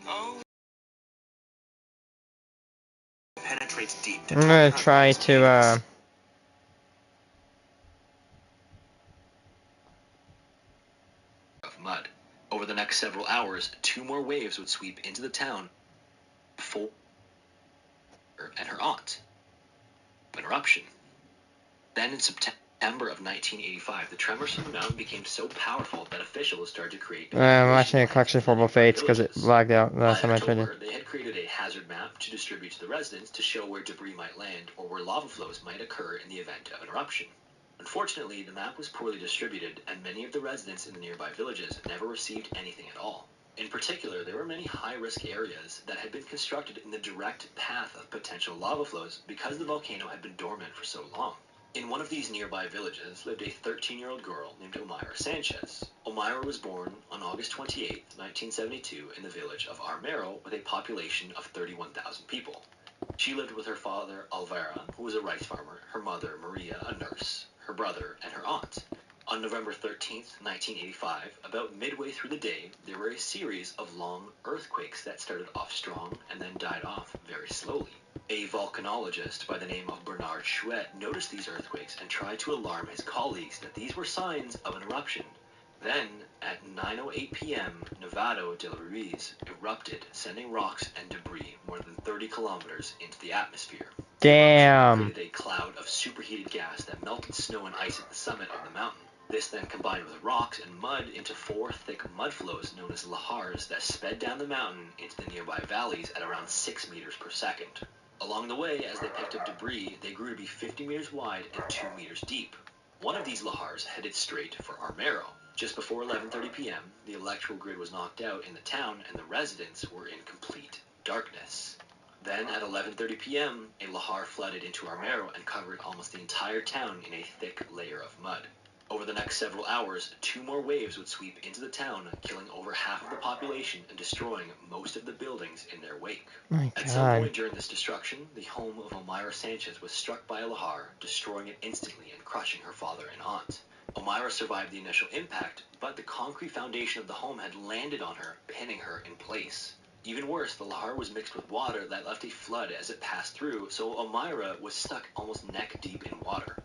Oh. Penetrates deep. I'm gonna try to of mud. Over the next several hours, 2 more waves would sweep into the town. And her aunt. An eruption. Then in September of 1985, the tremors from the mountain became so powerful that officials started to create. I'm watching a collection of horrible fates because it lagged out last time I tried it. They had created a hazard map to distribute to the residents to show where debris might land or where lava flows might occur in the event of an eruption. Unfortunately, the map was poorly distributed, and many of the residents in the nearby villages never received anything at all. In particular, there were many high-risk areas that had been constructed in the direct path of potential lava flows because the volcano had been dormant for so long. In one of these nearby villages lived a 13-year-old girl named Omaira Sanchez. Omaira was born on August 28, 1972 in the village of Armero with a population of 31,000 people. She lived with her father, Alvaro, who was a rice farmer, her mother, Maria, a nurse, her brother, and her aunt. On November 13, 1985, about midway through the day, there were a series of long earthquakes that started off strong and then died off very slowly. A volcanologist by the name of Bernard Chouette noticed these earthquakes and tried to alarm his colleagues that these were signs of an eruption. Then, at 9:08 p.m., Nevado de la Ruiz erupted, sending rocks and debris more than 30 kilometers into the atmosphere. Damn. The eruption created a cloud of superheated gas that melted snow and ice at the summit of the mountain. This then combined with rocks and mud into 4 thick mud flows known as lahars that sped down the mountain into the nearby valleys at around 6 meters per second. Along the way, as they picked up debris, they grew to be 50 meters wide and 2 meters deep. One of these lahars headed straight for Armero. Just before 11:30 p.m., the electrical grid was knocked out in the town and the residents were in complete darkness. Then at 11:30 p.m., a lahar flooded into Armero and covered almost the entire town in a thick layer of mud. Over the next several hours, 2 more waves would sweep into the town, killing over half of the population and destroying most of the buildings in their wake. My At some God. point during this destruction, the home of Omaira Sanchez was struck by a lahar, destroying it instantly and crushing her father and aunt. Omaira survived the initial impact, but the concrete foundation of the home had landed on her, pinning her in place. Even worse, the lahar was mixed with water that left a flood as it passed through, so Omaira was stuck almost neck deep in water.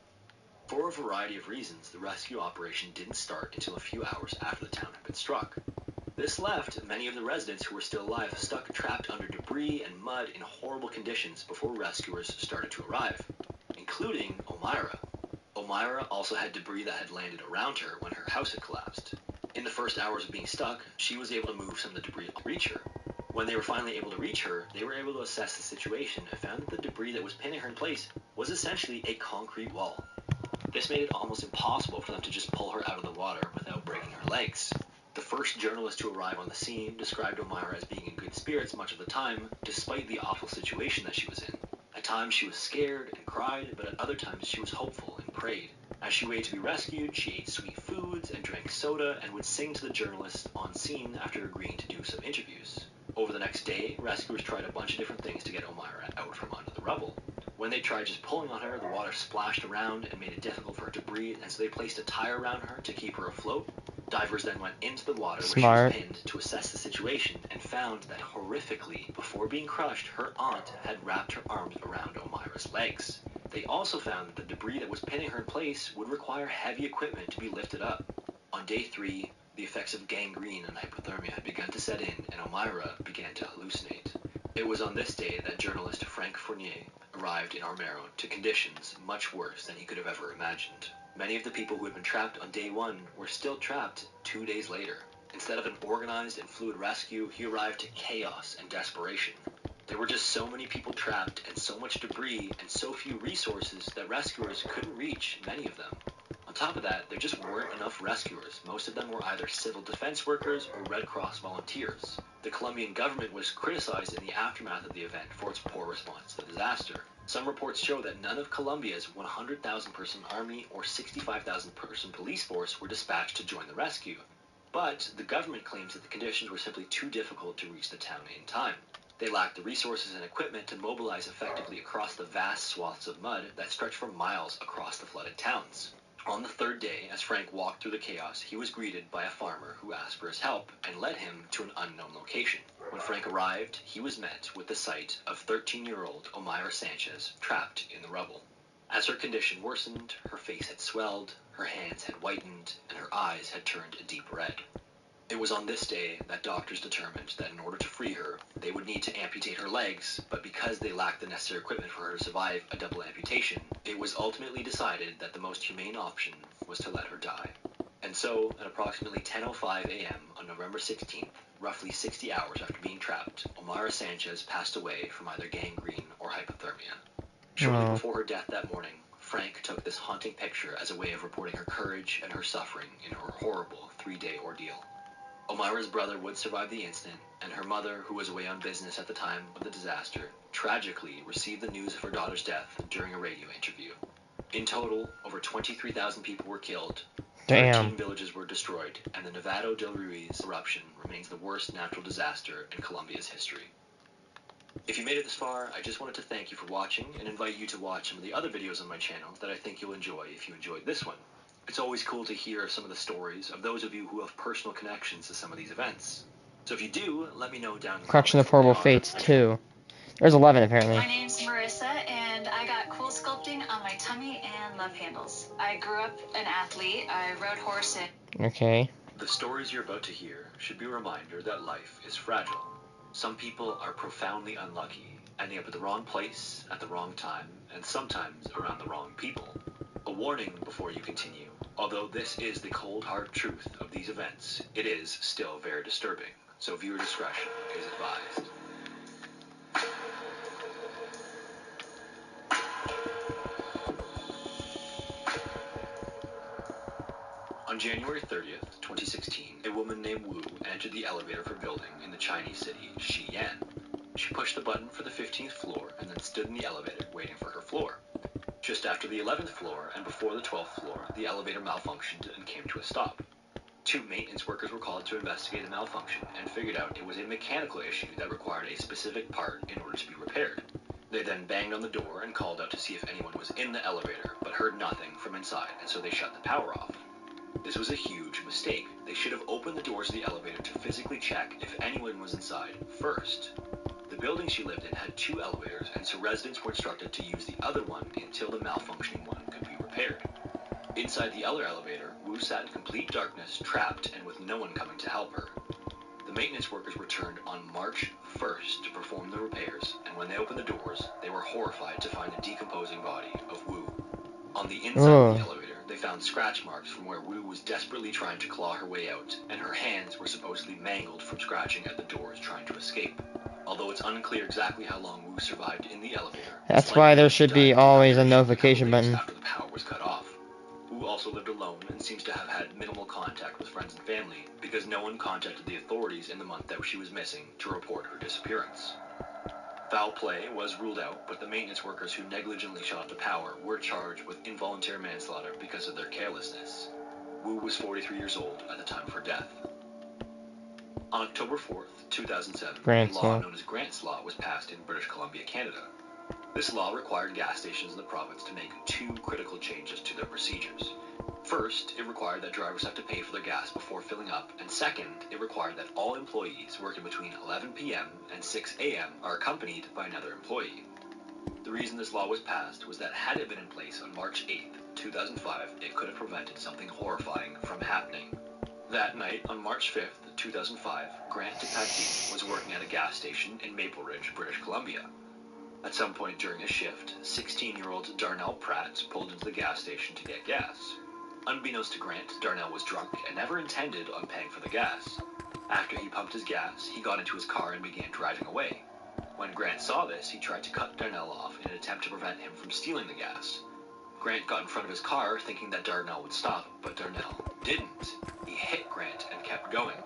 For a variety of reasons, the rescue operation didn't start until a few hours after the town had been struck. This left many of the residents who were still alive stuck trapped under debris and mud in horrible conditions before rescuers started to arrive, including Omaira. Omaira also had debris that had landed around her when her house had collapsed. In the first hours of being stuck, she was able to move some of the debris to reach her. When they were finally able to reach her, they were able to assess the situation and found that the debris that was pinning her in place was essentially a concrete wall. This made it almost impossible for them to just pull her out of the water without breaking her legs. The first journalist to arrive on the scene described Omaira as being in good spirits much of the time, despite the awful situation that she was in. At times she was scared and cried, but at other times she was hopeful and prayed. As she waited to be rescued, she ate sweet foods and drank soda and would sing to the journalists on scene after agreeing to do some interviews. Over the next day, rescuers tried a bunch of different things to get Omaira out from under the rubble. When they tried just pulling on her, the water splashed around and made it difficult for her to breathe, and so they placed a tire around her to keep her afloat. Divers then went into the water where she was pinned to assess the situation and found that horrifically, before being crushed, her aunt had wrapped her arms around Omaira's legs. They also found that the debris that was pinning her in place would require heavy equipment to be lifted up. On day 3, the effects of gangrene and hypothermia had begun to set in, and Omaira began to hallucinate. It was on this day that journalist Frank Fournier arrived in Armero to conditions much worse than he could have ever imagined. Many of the people who had been trapped on day 1 were still trapped 2 days later. Instead of an organized and fluid rescue, he arrived to chaos and desperation. There were just so many people trapped and so much debris and so few resources that rescuers couldn't reach many of them. On top of that, there just weren't enough rescuers. Most of them were either civil defense workers or Red Cross volunteers. The Colombian government was criticized in the aftermath of the event for its poor response to the disaster. Some reports show that none of Colombia's 100,000-person army or 65,000-person police force were dispatched to join the rescue. But the government claims that the conditions were simply too difficult to reach the town in time. They lacked the resources and equipment to mobilize effectively across the vast swaths of mud that stretch for miles across the flooded towns. On the third day, as Frank walked through the chaos, he was greeted by a farmer who asked for his help and led him to an unknown location. When Frank arrived, he was met with the sight of 13-year-old Omaira Sanchez trapped in the rubble. As her condition worsened, her face had swelled, her hands had whitened, and her eyes had turned a deep red. It was on this day that doctors determined that in order to free her, they would need to amputate her legs, but because they lacked the necessary equipment for her to survive a double amputation, it was ultimately decided that the most humane option was to let her die. And so, at approximately 10:05 a.m. on November 16th, roughly 60 hours after being trapped, Omaira Sanchez passed away from either gangrene or hypothermia. Shortly before her death that morning, Frank took this haunting picture as a way of reporting her courage and her suffering in her horrible 3-day ordeal. Omaira's brother would survive the incident, and her mother, who was away on business at the time of the disaster, tragically received the news of her daughter's death during a radio interview. In total, over 23,000 people were killed, 13 villages were destroyed, and the Nevado del Ruiz eruption remains the worst natural disaster in Colombia's history. If you made it this far, I just wanted to thank you for watching and invite you to watch some of the other videos on my channel that I think you'll enjoy if you enjoyed this one. It's always cool to hear some of the stories of those of you who have personal connections to some of these events. So if you do, let me know down in the Collection of comments. Horrible Fates 2. There's 11 apparently. My name's Marissa, and I got cool sculpting on my tummy and love handles. I grew up an athlete. I rode horse and... Okay. The stories you're about to hear should be a reminder that life is fragile. Some people are profoundly unlucky, ending up at the wrong place at the wrong time, and sometimes around the wrong people. A warning before you continue. Although this is the cold hard truth of these events, it is still very disturbing, so viewer discretion is advised. On January 30th, 2016, a woman named Wu entered the elevator of her building in the Chinese city Xi'an. She pushed the button for the 15th floor and then stood in the elevator waiting for her floor. Just after the 11th floor and before the 12th floor, the elevator malfunctioned and came to a stop. 2 maintenance workers were called to investigate the malfunction and figured out it was a mechanical issue that required a specific part in order to be repaired. They then banged on the door and called out to see if anyone was in the elevator, but heard nothing from inside, and so they shut the power off. This was a huge mistake. They should have opened the doors of the elevator to physically check if anyone was inside first. The building she lived in had 2 elevators, and so residents were instructed to use the other one until the malfunctioning one could be repaired. Inside the other elevator, Wu sat in complete darkness, trapped and with no one coming to help her. The maintenance workers returned on March 1st to perform the repairs, and when they opened the doors, they were horrified to find the decomposing body of Wu. On the inside of the elevator, they found scratch marks from where Wu was desperately trying to claw her way out, and her hands were supposedly mangled from scratching at the doors trying to escape. Although it's unclear exactly how long Wu survived in the elevator. That's why there should be always a notification button. After the power was cut off. Wu also lived alone and seems to have had minimal contact with friends and family because no one contacted the authorities in the month that she was missing to report her disappearance. Foul play was ruled out, but the maintenance workers who negligently shut off the power were charged with involuntary manslaughter because of their carelessness. Wu was 43 years old at the time of her death. On October 4th, 2007, a law known as Grant's Law was passed in British Columbia, Canada. This law required gas stations in the province to make 2 critical changes to their procedures. First, it required that drivers have to pay for their gas before filling up, and second, it required that all employees working between 11 p.m. and 6 a.m. are accompanied by another employee. The reason this law was passed was that had it been in place on March 8th, 2005, it could have prevented something horrifying from happening. That night, on March 5th, 2005, Grant DePatie was working at a gas station in Maple Ridge, British Columbia. At some point during his shift, 16-year-old Darnell Pratt pulled into the gas station to get gas. Unbeknownst to Grant, Darnell was drunk and never intended on paying for the gas. After he pumped his gas, he got into his car and began driving away. When Grant saw this, he tried to cut Darnell off in an attempt to prevent him from stealing the gas. Grant got in front of his car thinking that Darnell would stop, but Darnell didn't. He hit Grant and kept going.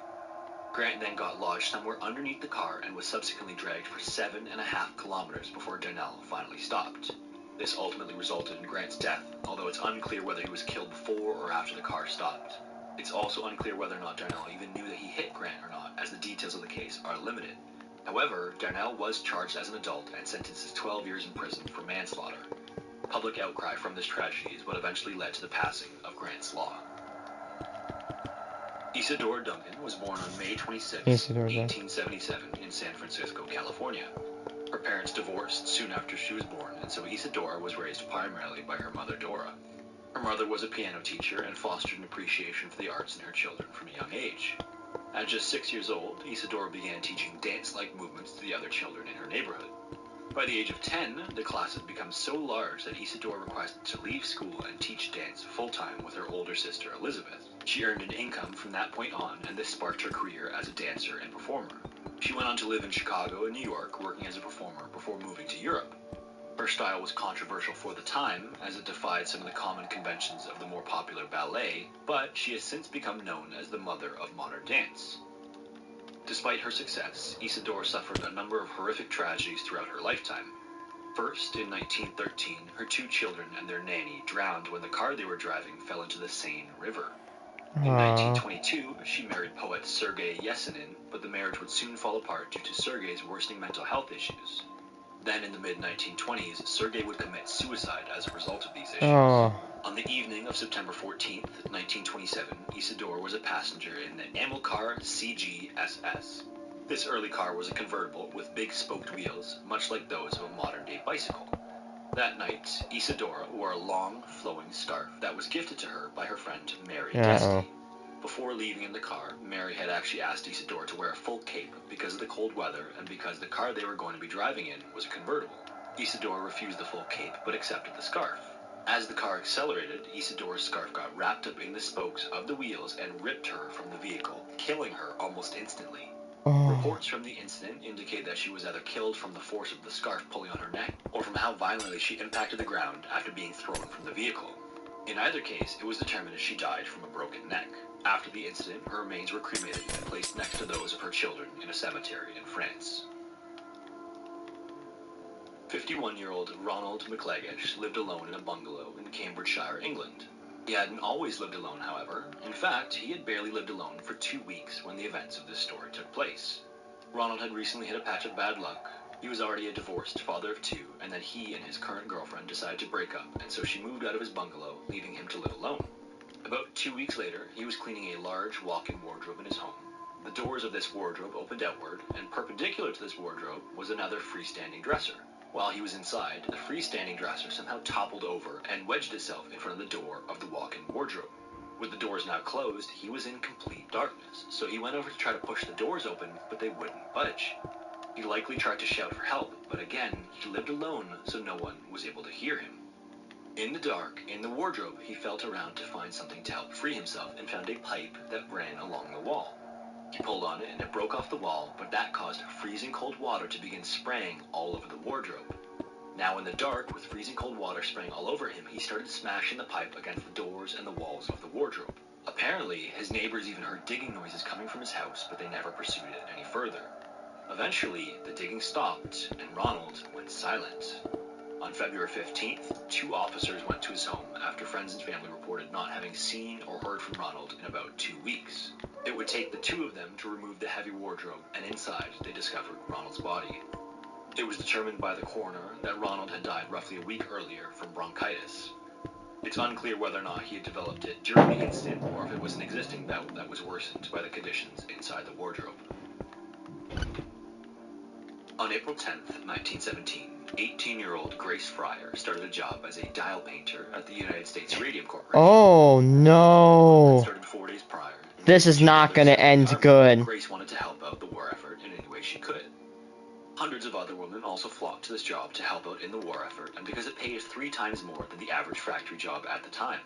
Grant then got lodged somewhere underneath the car and was subsequently dragged for 7.5 kilometers before Darnell finally stopped. This ultimately resulted in Grant's death, although it's unclear whether he was killed before or after the car stopped. It's also unclear whether or not Darnell even knew that he hit Grant or not, as the details of the case are limited. However, Darnell was charged as an adult and sentenced to 12 years in prison for manslaughter. Public outcry from this tragedy is what eventually led to the passing of Grant's Law. Isadora Duncan was born on May 26, 1877 in San Francisco, California. Her parents divorced soon after she was born, and so Isadora was raised primarily by her mother Dora. Her mother was a piano teacher and fostered an appreciation for the arts in her children from a young age. At just 6 years old, Isadora began teaching dance-like movements to the other children in her neighborhood. By the age of 10, the class had become so large that Isadora requested to leave school and teach dance full-time with her older sister Elizabeth. She earned an income from that point on, and this sparked her career as a dancer and performer. She went on to live in Chicago and New York, working as a performer before moving to Europe. Her style was controversial for the time, as it defied some of the common conventions of the more popular ballet, but she has since become known as the mother of modern dance. Despite her success, Isadora suffered a number of horrific tragedies throughout her lifetime. First, in 1913, her 2 children and their nanny drowned when the car they were driving fell into the Seine River. In 1922, she married poet Sergei Yesenin, but the marriage would soon fall apart due to Sergei's worsening mental health issues. Then in the mid-1920s, Sergei would commit suicide as a result of these issues. On the evening of September 14th, 1927, Isadora was a passenger in the Amilcar CG-SS. This early car was a convertible with big spoked wheels, much like those of a modern-day bicycle. That night, Isadora wore a long, flowing scarf that was gifted to her by her friend Mary Desty. Before leaving in the car, Mary had actually asked Isadora to wear a full cape because of the cold weather and because the car they were going to be driving in was a convertible. Isadora refused the full cape but accepted the scarf. As the car accelerated, Isadora's scarf got wrapped up in the spokes of the wheels and ripped her from the vehicle, killing her almost instantly. Reports from the incident indicate that she was either killed from the force of the scarf pulling on her neck, or from how violently she impacted the ground after being thrown from the vehicle. In either case, it was determined that she died from a broken neck. After the incident, her remains were cremated and placed next to those of her children in a cemetery in France. 51-year-old Ronald McLagish lived alone in a bungalow in Cambridgeshire, England. He hadn't always lived alone, however. In fact, he had barely lived alone for 2 weeks when the events of this story took place. Ronald had recently hit a patch of bad luck. He was already a divorced father of 2, and then he and his current girlfriend decided to break up, and so she moved out of his bungalow, leaving him to live alone. About 2 weeks later, he was cleaning a large walk-in wardrobe in his home. The doors of this wardrobe opened outward, and perpendicular to this wardrobe was another freestanding dresser. While he was inside, the freestanding dresser somehow toppled over and wedged itself in front of the door of the walk-in wardrobe. With the doors now closed, he was in complete darkness, so he went over to try to push the doors open, but they wouldn't budge. He likely tried to shout for help, but again, he lived alone, so no one was able to hear him. In the dark, in the wardrobe, he felt around to find something to help free himself and found a pipe that ran along the wall. He pulled on it and it broke off the wall, but that caused freezing cold water to begin spraying all over the wardrobe. Now in the dark, with freezing cold water spraying all over him, he started smashing the pipe against the doors and the walls of the wardrobe. Apparently, his neighbors even heard digging noises coming from his house, but they never pursued it any further. Eventually, the digging stopped, and Ronald went silent. On February 15th, 2 officers went to his home after friends and family reported not having seen or heard from Ronald in about 2 weeks. It would take the 2 of them to remove the heavy wardrobe, and inside they discovered Ronald's body. It was determined by the coroner that Ronald had died roughly a week earlier from bronchitis. It's unclear whether or not he had developed it during the incident, or if it was an existing bout that was worsened by the conditions inside the wardrobe. On April 10th, 1917, 18-year-old Grace Fryer started a job as a dial painter at the United States Radium Corporation. Oh no. Started 4 days prior. This is not gonna end good. Grace wanted to help out the war effort in any way she could. Hundreds of other women also flocked to this job to help out in the war effort, and because it paid 3 times more than the average factory job at the time.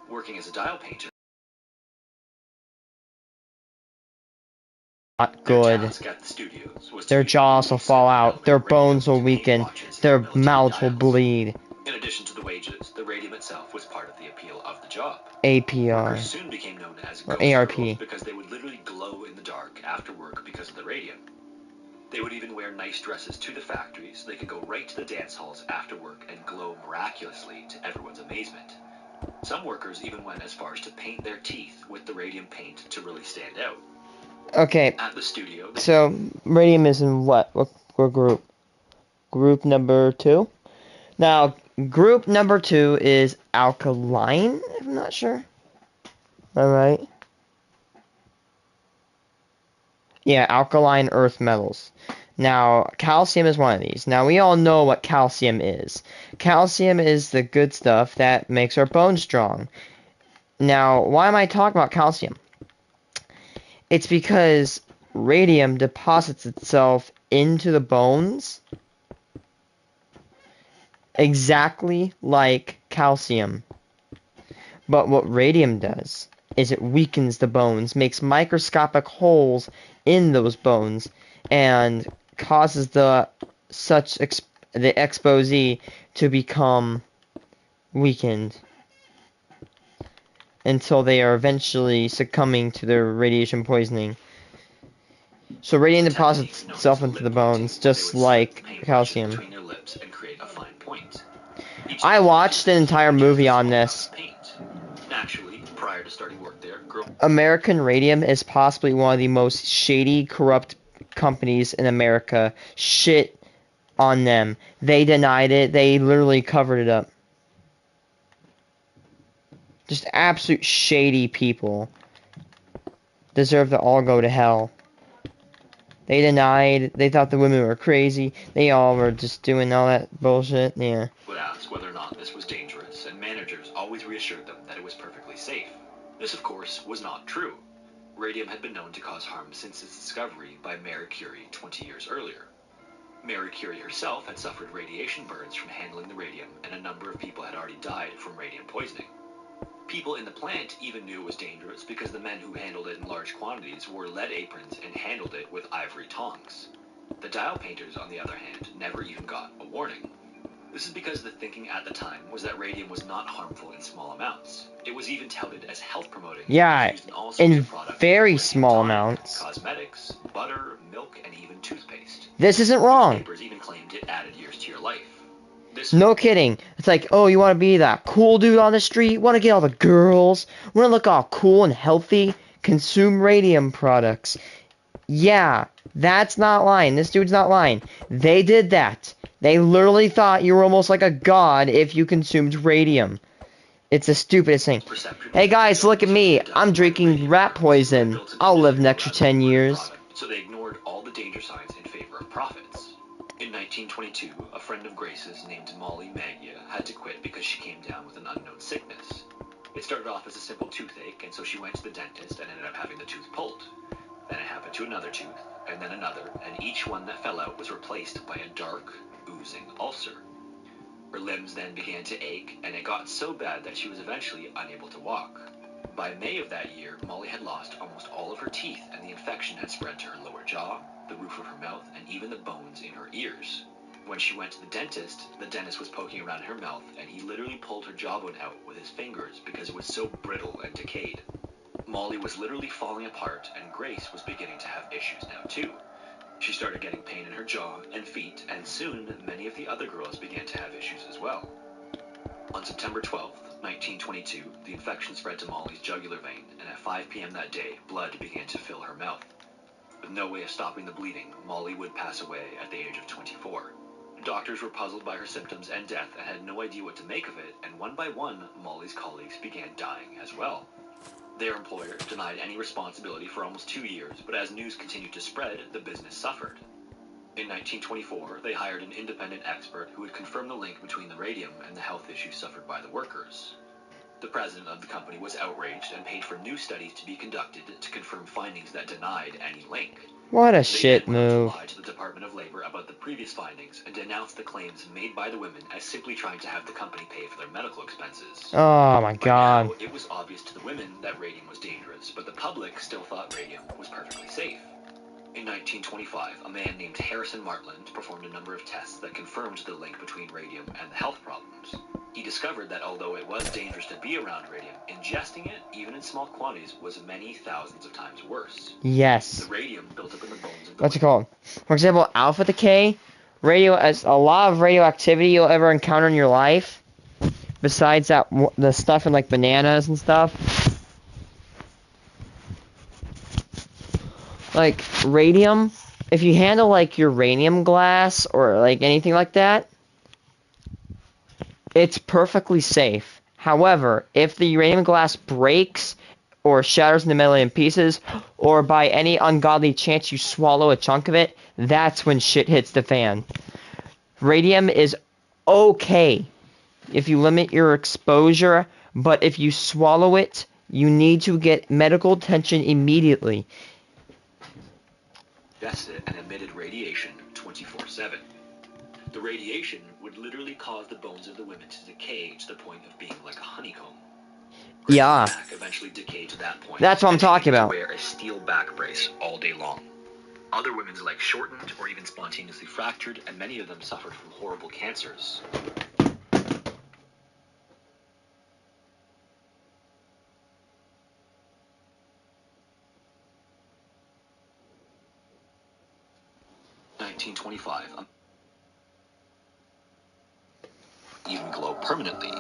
Working as a dial painter, Not good. task at the studios was to Their make jaws will fall out, their bones will weaken, their mouths will bleed. In addition to the wages, the radium itself was part of the appeal of the job. APR. Workers soon became known as Or ghost ARP. girls because they would literally glow in the dark after work because of the radium. They would even wear nice dresses to the factory so they could go right to the dance halls after work and glow miraculously to everyone's amazement. Some workers even went as far as to paint their teeth with the radium paint to really stand out. Okay, At the studio, so radium is in what group? Group number 2? Now, Group number 2 is alkaline, I'm not sure. Alright. Yeah, alkaline earth metals. Now, calcium is one of these. Now, we all know what calcium is. Calcium is the good stuff that makes our bones strong. Now, why am I talking about calcium? It's because radium deposits itself into the bones exactly like calcium. But what radium does is it weakens the bones, makes microscopic holes in those bones, and causes the exposee to become weakened until they are eventually succumbing to their radiation poisoning. So radium deposits itself into the bones, just like calcium. I watched an entire movie on this. Naturally, prior to starting work there, American Radium is possibly one of the most shady, corrupt companies in America. Shit on them. They denied it. They literally covered it up. Just absolute shady people. Deserve to all go to hell. They denied. They thought the women were crazy. They all were just doing all that bullshit. Yeah. Would ask whether or not this was dangerous, and managers always reassured them that it was perfectly safe. This, of course, was not true. Radium had been known to cause harm since its discovery by Marie Curie 20 years earlier. Marie Curie herself had suffered radiation burns from handling the radium, and a number of people had already died from radium poisoning. People in the plant even knew it was dangerous because the men who handled it in large quantities wore lead aprons and handled it with ivory tongs. The dial painters, on the other hand, never even got a warning. This is because the thinking at the time was that radium was not harmful in small amounts. It was even touted as health promoting. Yeah, used in all sorts in of products, very like small dye, amounts. cosmetics, butter, milk, and even toothpaste. This isn't wrong. Newspapers even claimed it added years to your life. This No kidding. It's like, oh, you want to be that cool dude on the street? Want to get all the girls? Want to look all cool and healthy? Consume radium products. Yeah, that's not lying. This dude's not lying. They did that. They literally thought you were almost like a god if you consumed radium. It's the stupidest thing. Hey guys, look at me. I'm drinking rat poison. I'll live an extra 10 years. So they ignored all the danger signs in favor of profits. In 1922, a friend of Grace's named Molly Maggia had to quit because she came down with an unknown sickness. It started off as a simple toothache, and so she went to the dentist and ended up having the tooth pulled. Then it happened to another tooth, and then another, and each one that fell out was replaced by a dark, oozing ulcer. Her limbs then began to ache, and it got so bad that she was eventually unable to walk. By May of that year, Molly had lost almost all of her teeth, and the infection had spread to her lower jaw, the roof of her mouth, and even the bones in her ears. When she went to the dentist was poking around her mouth, and he literally pulled her jawbone out with his fingers because it was so brittle and decayed. Molly was literally falling apart, and Grace was beginning to have issues now too. She started getting pain in her jaw and feet, and soon many of the other girls began to have issues as well. On September 12th, 1922, the infection spread to Molly's jugular vein, and at 5 p.m. that day, blood began to fill her mouth. With no way of stopping the bleeding, Molly would pass away at the age of 24. Doctors were puzzled by her symptoms and death and had no idea what to make of it, and one by one, Molly's colleagues began dying as well. Their employer denied any responsibility for almost 2 years, but as news continued to spread, the business suffered. In 1924, they hired an independent expert who would confirm the link between the radium and the health issues suffered by the workers. The president of the company was outraged and paid for new studies to be conducted to confirm findings that denied any link. What a They shit then went on move. to lie to the Department of Labor about the previous findings and denounced the claims made by the women as simply trying to have the company pay for their medical expenses. Oh my By god. now, it was obvious to the women that radium was dangerous, but the public still thought radium was perfectly safe. In 1925, a man named Harrison Martland performed a number of tests that confirmed the link between radium and the health problems. He discovered that although it was dangerous to be around radium, ingesting it, even in small quantities, was many thousands of times worse. Yes. The radium built up in the bones of the What's it called? For example, alpha decay. Radio, as a lot of radioactivity you'll ever encounter in your life. Besides that, the stuff in like bananas and stuff. Like radium, if you handle like uranium glass or like anything like that, it's perfectly safe. However, if the uranium glass breaks or shatters into a million pieces, or by any ungodly chance you swallow a chunk of it, that's when shit hits the fan. Radium is okay if you limit your exposure, but if you swallow it, you need to get medical attention immediately. Ingested and emitted radiation 24/7. The radiation would literally cause the bones of the women to decay to the point of being like a honeycomb. Grace Yeah. and Jack eventually decayed to that point. That's what I'm and she talking needed about. to wear a steel back brace all day long. Other women's legs shortened or even spontaneously fractured, and many of them suffered from horrible cancers. In 1925, even glow permanently.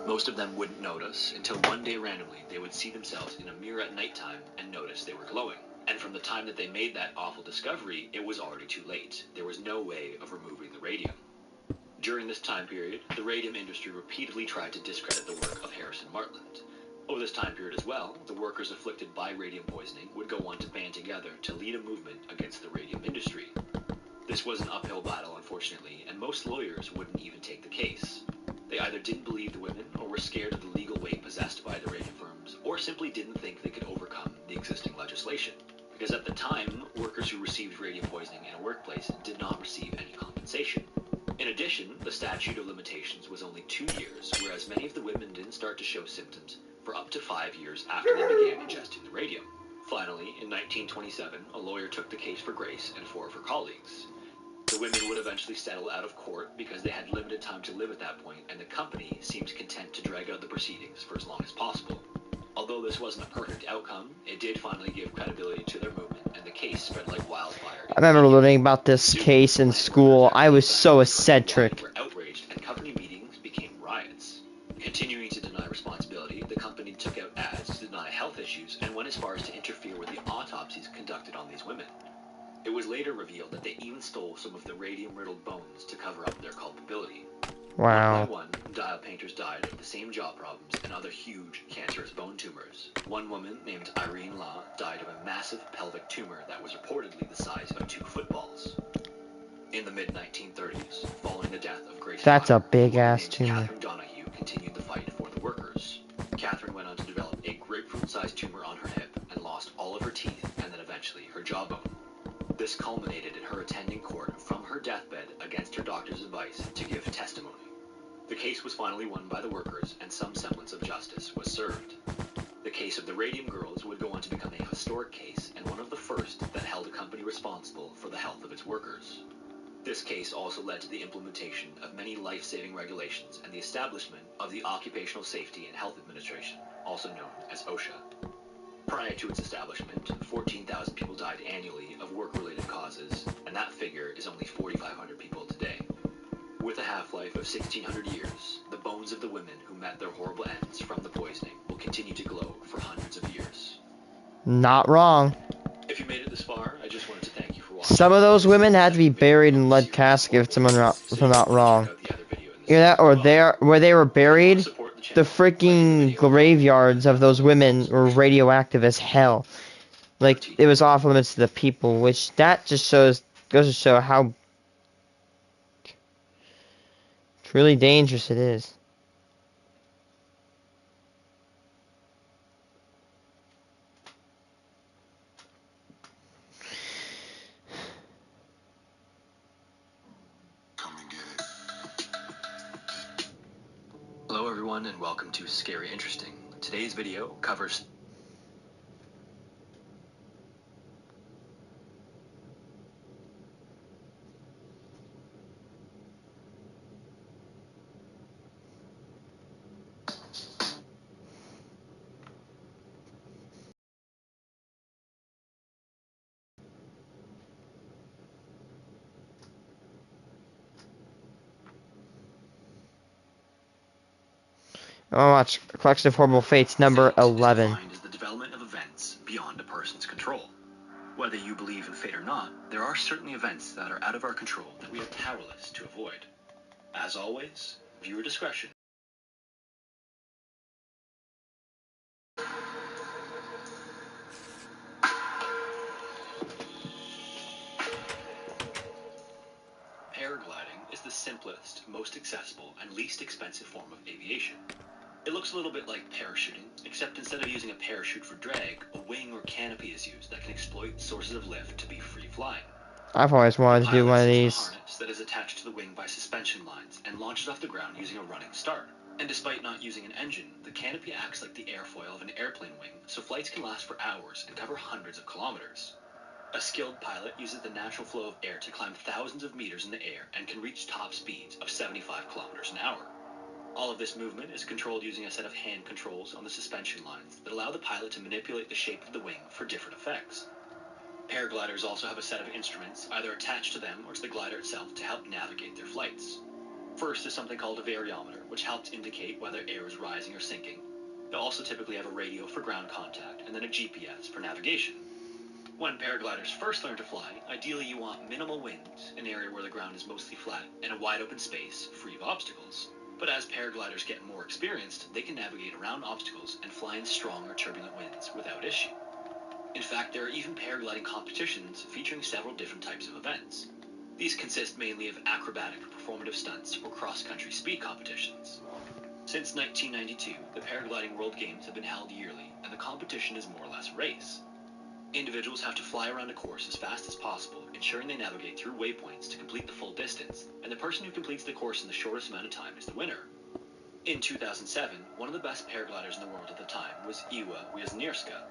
Most of them wouldn't notice until one day randomly they would see themselves in a mirror at nighttime and notice they were glowing. And from the time that they made that awful discovery, it was already too late. There was no way of removing the radium. During this time period, the radium industry repeatedly tried to discredit the work of Harrison Martland. Over this time period as well, the workers afflicted by radium poisoning would go on to band together to lead a movement against the radium industry. This was an uphill battle, unfortunately, and most lawyers wouldn't even take the case. They either didn't believe the women, or were scared of the legal weight possessed by the radium firms, or simply didn't think they could overcome the existing legislation. Because at the time, workers who received radium poisoning in a workplace did not receive any compensation. In addition, the statute of limitations was only 2 years, whereas many of the women didn't start to show symptoms for up to 5 years after they began ingesting the radium. Finally, in 1927, a lawyer took the case for Grace and 4 of her colleagues. The women would eventually settle out of court because they had limited time to live at that point, and the company seemed content to drag out the proceedings for as long as possible. Although this wasn't a perfect outcome, it did finally give credibility to their movement, and the case spread like wildfire. I remember learning about this case in school. I was so eccentric. Were outraged, and company meetings became riots. Continuing to deny responsibility, the company took out ads to deny health issues and went as far as to interfere with the autopsies conducted on these women. It was later revealed that they even stole some of the radium-riddled bones to cover up their culpability. Wow. One by one, dial painters died of the same jaw problems and other huge cancerous bone tumors. One woman named Irene Law died of a massive pelvic tumor that was reportedly the size of 2 footballs. In the mid-1930s, following the death of Grace That's a Potter, big-ass named tumor. Catherine Donahue continued the fight for the workers. Catherine went on to develop a grapefruit-sized tumor on her hip and lost all of her teeth and then eventually her jawbone. This culminated in her attending court from her deathbed against her doctor's advice to give testimony. The case was finally won by the workers, and some semblance of justice was served. The case of the Radium Girls would go on to become a historic case and one of the first that held a company responsible for the health of its workers. This case also led to the implementation of many life-saving regulations and the establishment of the Occupational Safety and Health Administration, also known as OSHA. Prior to its establishment, 14,000 people died annually of work-related causes, and that figure is only 4,500 people today. With a half-life of 1,600 years, the bones of the women who met their horrible ends from the poisoning will continue to glow for hundreds of years. Not wrong. If you made it this far, I just wanted to thank you for watching. Some of those women had to be buried in lead caskets, if I'm not wrong. You know that? Or where they were buried, the freaking graveyards of those women were radioactive as hell. Like, it was off limits to the people, which that just goes to show how truly dangerous it is. Hello everyone and welcome to Scary Interesting. Today's video covers I want to watch Collection of Horrible Fates number 11. Fate is defined as the development of events beyond a person's control. Whether you believe in fate or not, there are certainly events that are out of our control that we are powerless to avoid. As always, viewer discretion paragliding is the simplest, most accessible, and least expensive form of aviation. It looks a little bit like parachuting, except instead of using a parachute for drag, a wing or canopy is used that can exploit sources of lift to be free flying. I've always wanted to do one of these. A harness that is attached to the wing by suspension lines and launches off the ground using a running start. And despite not using an engine, the canopy acts like the airfoil of an airplane wing, so flights can last for hours and cover hundreds of kilometers. A skilled pilot uses the natural flow of air to climb thousands of meters in the air and can reach top speeds of 75 kilometers an hour. All of this movement is controlled using a set of hand controls on the suspension lines that allow the pilot to manipulate the shape of the wing for different effects. Paragliders also have a set of instruments either attached to them or to the glider itself to help navigate their flights. First is something called a variometer, which helps indicate whether air is rising or sinking. They'll also typically have a radio for ground contact and then a GPS for navigation. When paragliders first learn to fly, ideally you want minimal wind, an area where the ground is mostly flat, and a wide open space free of obstacles. But as paragliders get more experienced, they can navigate around obstacles and fly in strong or turbulent winds without issue. In fact, there are even paragliding competitions featuring several different types of events. These consist mainly of acrobatic performative stunts or cross-country speed competitions. Since 1992, the Paragliding World Games have been held yearly, and the competition is more or less a race. Individuals have to fly around a course as fast as possible, ensuring they navigate through waypoints to complete the full distance, and the person who completes the course in the shortest amount of time is the winner. In 2007, one of the best paragliders in the world at the time was Iwa Wisniewska.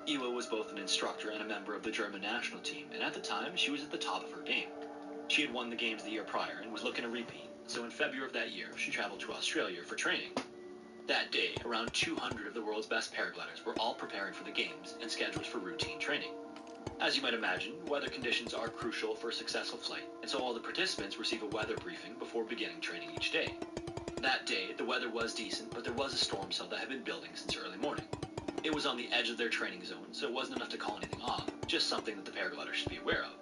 Iwa was both an instructor and a member of the German national team, and at the time, she was at the top of her game. She had won the games the year prior and was looking to repeat, so in February of that year, she traveled to Australia for training. That day, around 200 of the world's best paragliders were all preparing for the games and scheduled for routine training. As you might imagine, weather conditions are crucial for a successful flight, and so all the participants receive a weather briefing before beginning training each day. That day, the weather was decent, but there was a storm cell that had been building since early morning. It was on the edge of their training zone, so it wasn't enough to call anything off, just something that the paragliders should be aware of.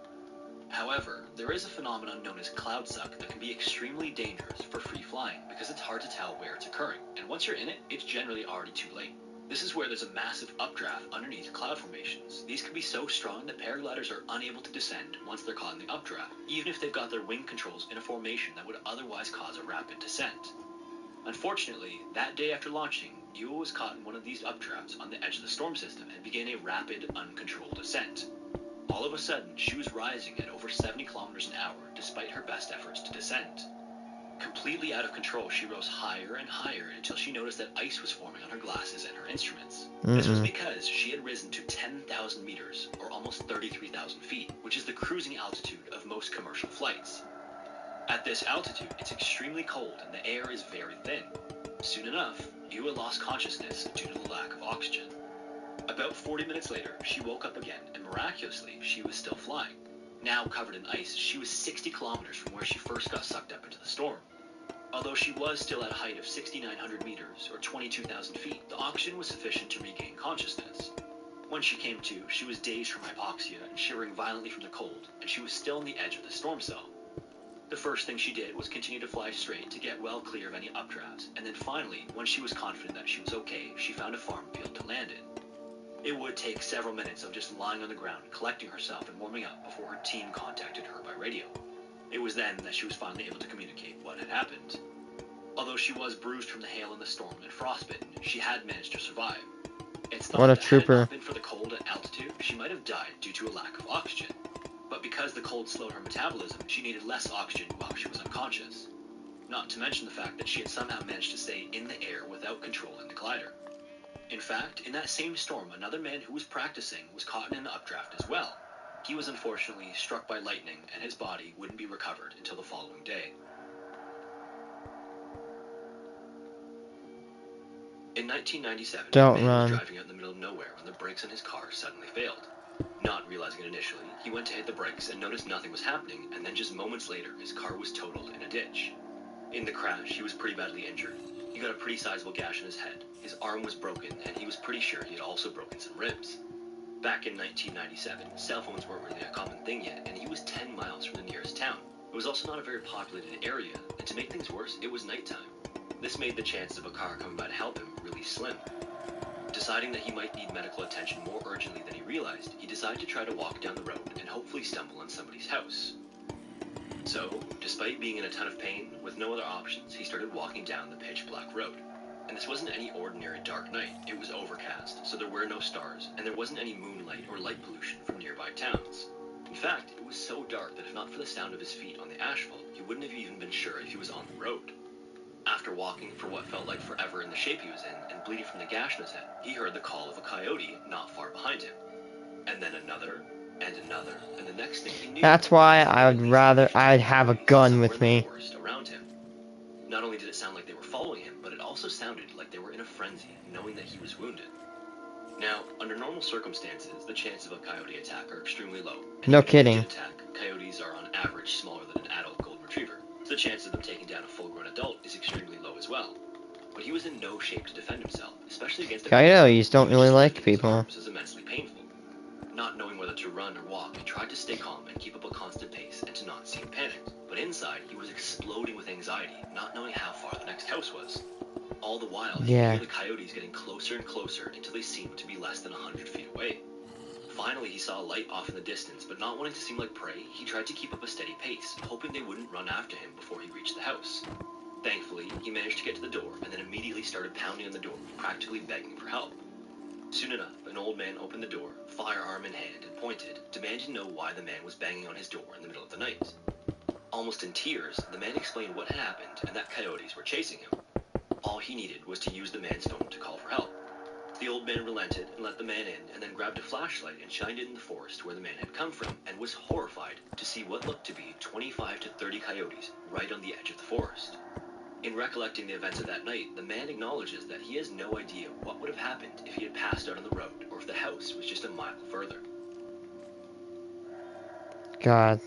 However, there is a phenomenon known as cloud suck that can be extremely dangerous for free flying because it's hard to tell where it's occurring, and once you're in it, it's generally already too late. This is where there's a massive updraft underneath cloud formations. These can be so strong that paragliders are unable to descend once they're caught in the updraft, even if they've got their wing controls in a formation that would otherwise cause a rapid descent. Unfortunately, that day after launching, Iwa was caught in one of these updrafts on the edge of the storm system and began a rapid, uncontrolled descent. All of a sudden, she was rising at over 70 kilometers an hour despite her best efforts to descend. Completely out of control, she rose higher and higher until she noticed that ice was forming on her glasses and her instruments. This was because she had risen to 10,000 meters, or almost 33,000 feet, which is the cruising altitude of most commercial flights. At this altitude, it's extremely cold and the air is very thin. Soon enough, Iwa lost consciousness due to the lack of oxygen. About 40 minutes later, she woke up again, and miraculously, she was still flying. Now covered in ice, she was 60 kilometers from where she first got sucked up into the storm. Although she was still at a height of 6,900 meters, or 22,000 feet, the oxygen was sufficient to regain consciousness. When she came to, she was dazed from hypoxia and shivering violently from the cold, and she was still on the edge of the storm cell. The first thing she did was continue to fly straight to get well clear of any updrafts, and then finally, when she was confident that she was okay, she found a farm field to land in. It would take several minutes of just lying on the ground, collecting herself and warming up before her team contacted her by radio. It was then that she was finally able to communicate what had happened. Although she was bruised from the hail and the storm and frostbitten, she had managed to survive. It's thought What a that had it trooper. not been for the cold and altitude, she might have died due to a lack of oxygen. But because the cold slowed her metabolism, she needed less oxygen while she was unconscious. Not to mention the fact that she had somehow managed to stay in the air without controlling the glider. In fact, in that same storm, another man who was practicing was caught in an updraft as well. He was unfortunately struck by lightning, and his body wouldn't be recovered until the following day. In 1997, Don't a man run. was driving out in the middle of nowhere when the brakes on his car suddenly failed. Not realizing it initially, he went to hit the brakes and noticed nothing was happening, and then just moments later, his car was totaled in a ditch. In the crash, he was pretty badly injured. He got a pretty sizable gash in his head, his arm was broken, and he was pretty sure he had also broken some ribs. Back in 1997, cell phones weren't really a common thing yet, and he was 10 miles from the nearest town. It was also not a very populated area, and to make things worse, it was nighttime. This made the chances of a car coming by to help him really slim. Deciding that he might need medical attention more urgently than he realized, he decided to try to walk down the road and hopefully stumble on somebody's house. So, despite being in a ton of pain, with no other options, he started walking down the pitch-black road. And this wasn't any ordinary dark night. It was overcast, so there were no stars, and there wasn't any moonlight or light pollution from nearby towns. In fact, it was so dark that if not for the sound of his feet on the asphalt, he wouldn't have even been sure if he was on the road. After walking for what felt like forever in the shape he was in, and bleeding from the gash in his head, he heard the call of a coyote not far behind him. And then another, and another, and the next thing he knew... That's why I'd have a gun with me. Around him. Not only did it sound like they were following him, but it also sounded like they were in a frenzy, knowing that he was wounded. Now, under normal circumstances, the chances of a coyote attack are extremely low. No kidding. Attack, coyotes are on average smaller than an adult golden retriever, so the chance of them taking down a full-grown adult is extremely low as well. But he was in no shape to defend himself, especially against a Coyotes don't really like people. This is immensely painful. Not knowing whether to run or walk, he tried to stay calm and keep up a constant pace and to not seem panicked. But inside, he was exploding with anxiety, not knowing how far the next house was. All the while, he could hear the coyotes getting closer and closer until they seemed to be less than 100 feet away. Finally, he saw a light off in the distance, but not wanting to seem like prey, he tried to keep up a steady pace, hoping they wouldn't run after him before he reached the house. Thankfully, he managed to get to the door and then immediately started pounding on the door, practically begging for help. Soon enough, an old man opened the door, firearm in hand, and pointed, demanding to know why the man was banging on his door in the middle of the night. Almost in tears, the man explained what had happened and that coyotes were chasing him. All he needed was to use the man's phone to call for help. The old man relented and let the man in, and then grabbed a flashlight and shined it in the forest where the man had come from, and was horrified to see what looked to be 25 to 30 coyotes right on the edge of the forest. In recollecting the events of that night, the man acknowledges that he has no idea what would have happened if he had passed out on the road, or if the house was just a mile further. God.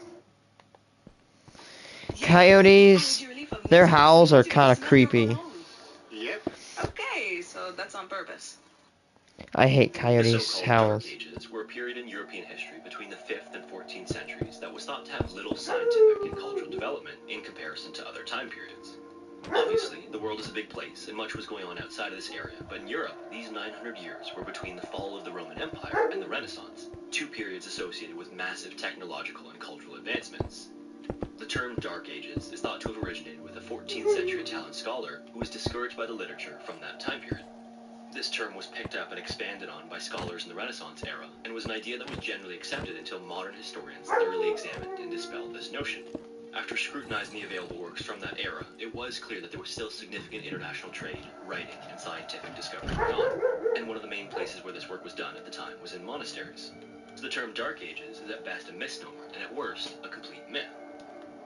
Coyotes, their howls are kind of creepy. Yep. Okay, so that's on purpose. I hate The coyotes' so-called howls. Dark Ages were a period in European history between the 5th and 14th centuries that was thought to have little scientific and cultural development in comparison to other time periods. Obviously, the world is a big place, and much was going on outside of this area, but in Europe, these 900 years were between the fall of the Roman Empire and the Renaissance, two periods associated with massive technological and cultural advancements. The term Dark Ages is thought to have originated with a 14th century Italian scholar who was discouraged by the literature from that time period. This term was picked up and expanded on by scholars in the Renaissance era, and was an idea that was generally accepted until modern historians thoroughly examined and dispelled this notion. After scrutinizing the available works from that era, it was clear that there was still significant international trade, writing, and scientific discovery going on, and one of the main places where this work was done at the time was in monasteries. So the term Dark Ages is at best a misnomer, and at worst, a complete myth.